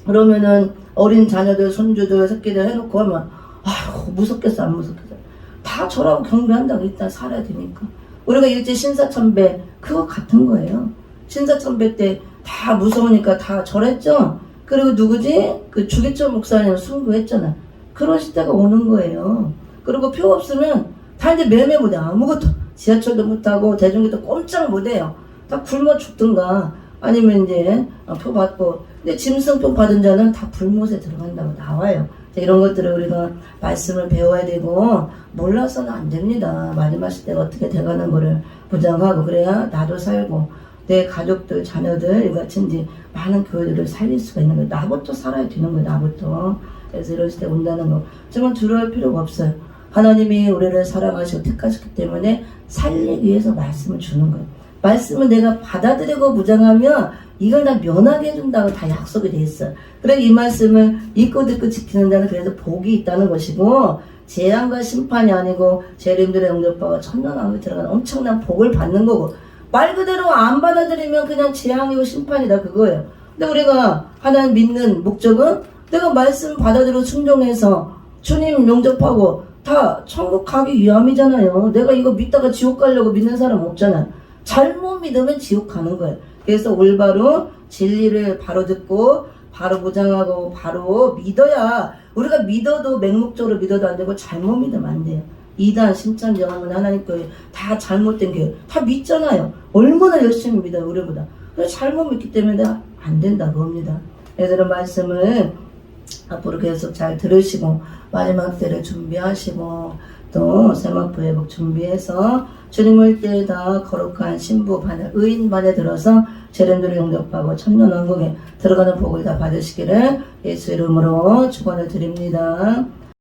그러면은 어린 자녀들, 손주들, 새끼들 해놓고 하면 아이고 무섭겠어 안 무섭겠어. 다 절하고 경배한다고 일단 살아야 되니까. 우리가 일제 신사참배 그거 같은 거예요. 신사참배 때 다 무서우니까 다 절했죠. 그리고 누구지? 그 주기철 목사님 순교했잖아. 그런 시대가 오는 거예요. 그리고 표 없으면 다 이제 매매 못해. 아무것도 지하철도 못하고 대중교통 꼼짝 못해요. 다 굶어 죽든가 아니면 이제 표 받고. 근데 짐승표 받은 자는 다 불못에 들어간다고 나와요. 이런 것들을 우리가 말씀을 배워야 되고 몰라서는 안 됩니다. 마지막 시대가 어떻게 돼가는 거를 부정하고 그래야 나도 살고 내 가족들, 자녀들 이같이 이제 많은 교회들을 살릴 수가 있는 거예요. 나부터 살아야 되는 거예요. 나부터. 그래서 이런 시대 온다는 거. 정말 두려울 필요가 없어요. 하나님이 우리를 사랑하시고 택하셨기 때문에 살리기 위해서 말씀을 주는 거예요. 말씀을 내가 받아들이고 무장하면 이걸 다 면하게 해준다고 다 약속이 돼 있어요. 그래 이 말씀을 읽고 듣고 지키는 자는 그래서 복이 있다는 것이고 재앙과 심판이 아니고 재림들의 영접받아 천년왕국에 들어가는 엄청난 복을 받는 거고 말 그대로 안 받아들이면 그냥 재앙이고 심판이다 그거예요. 근데 우리가 하나님 믿는 목적은 내가 말씀 받아들이고 순종해서 주님 영접하고 다 천국 가기 위함이잖아요. 내가 이거 믿다가 지옥 가려고 믿는 사람 없잖아요. 잘못 믿으면 지옥 가는 거예요. 그래서 올바로 진리를 바로 듣고 바로 무장하고 바로 믿어야 우리가 믿어도 맹목적으로 믿어도 안 되고 잘못 믿으면 안 돼요. 이단 심천정하면 하나님 거에 다 잘못된 게 다 믿잖아요. 얼마나 열심히 믿어요 우리보다. 그래서 잘못 믿기 때문에 안 된다고 합니다. 그래서 이런 말씀을 앞으로 계속 잘 들으시고 마지막 때를 준비하시고 또 세마포 회복 준비해서 주님 올 때 다 거룩한 신부 반에 의인 반에 들어서 재림들을 영접하고 천년왕국에 들어가는 복을 다 받으시기를 예수 이름으로 축원을 드립니다.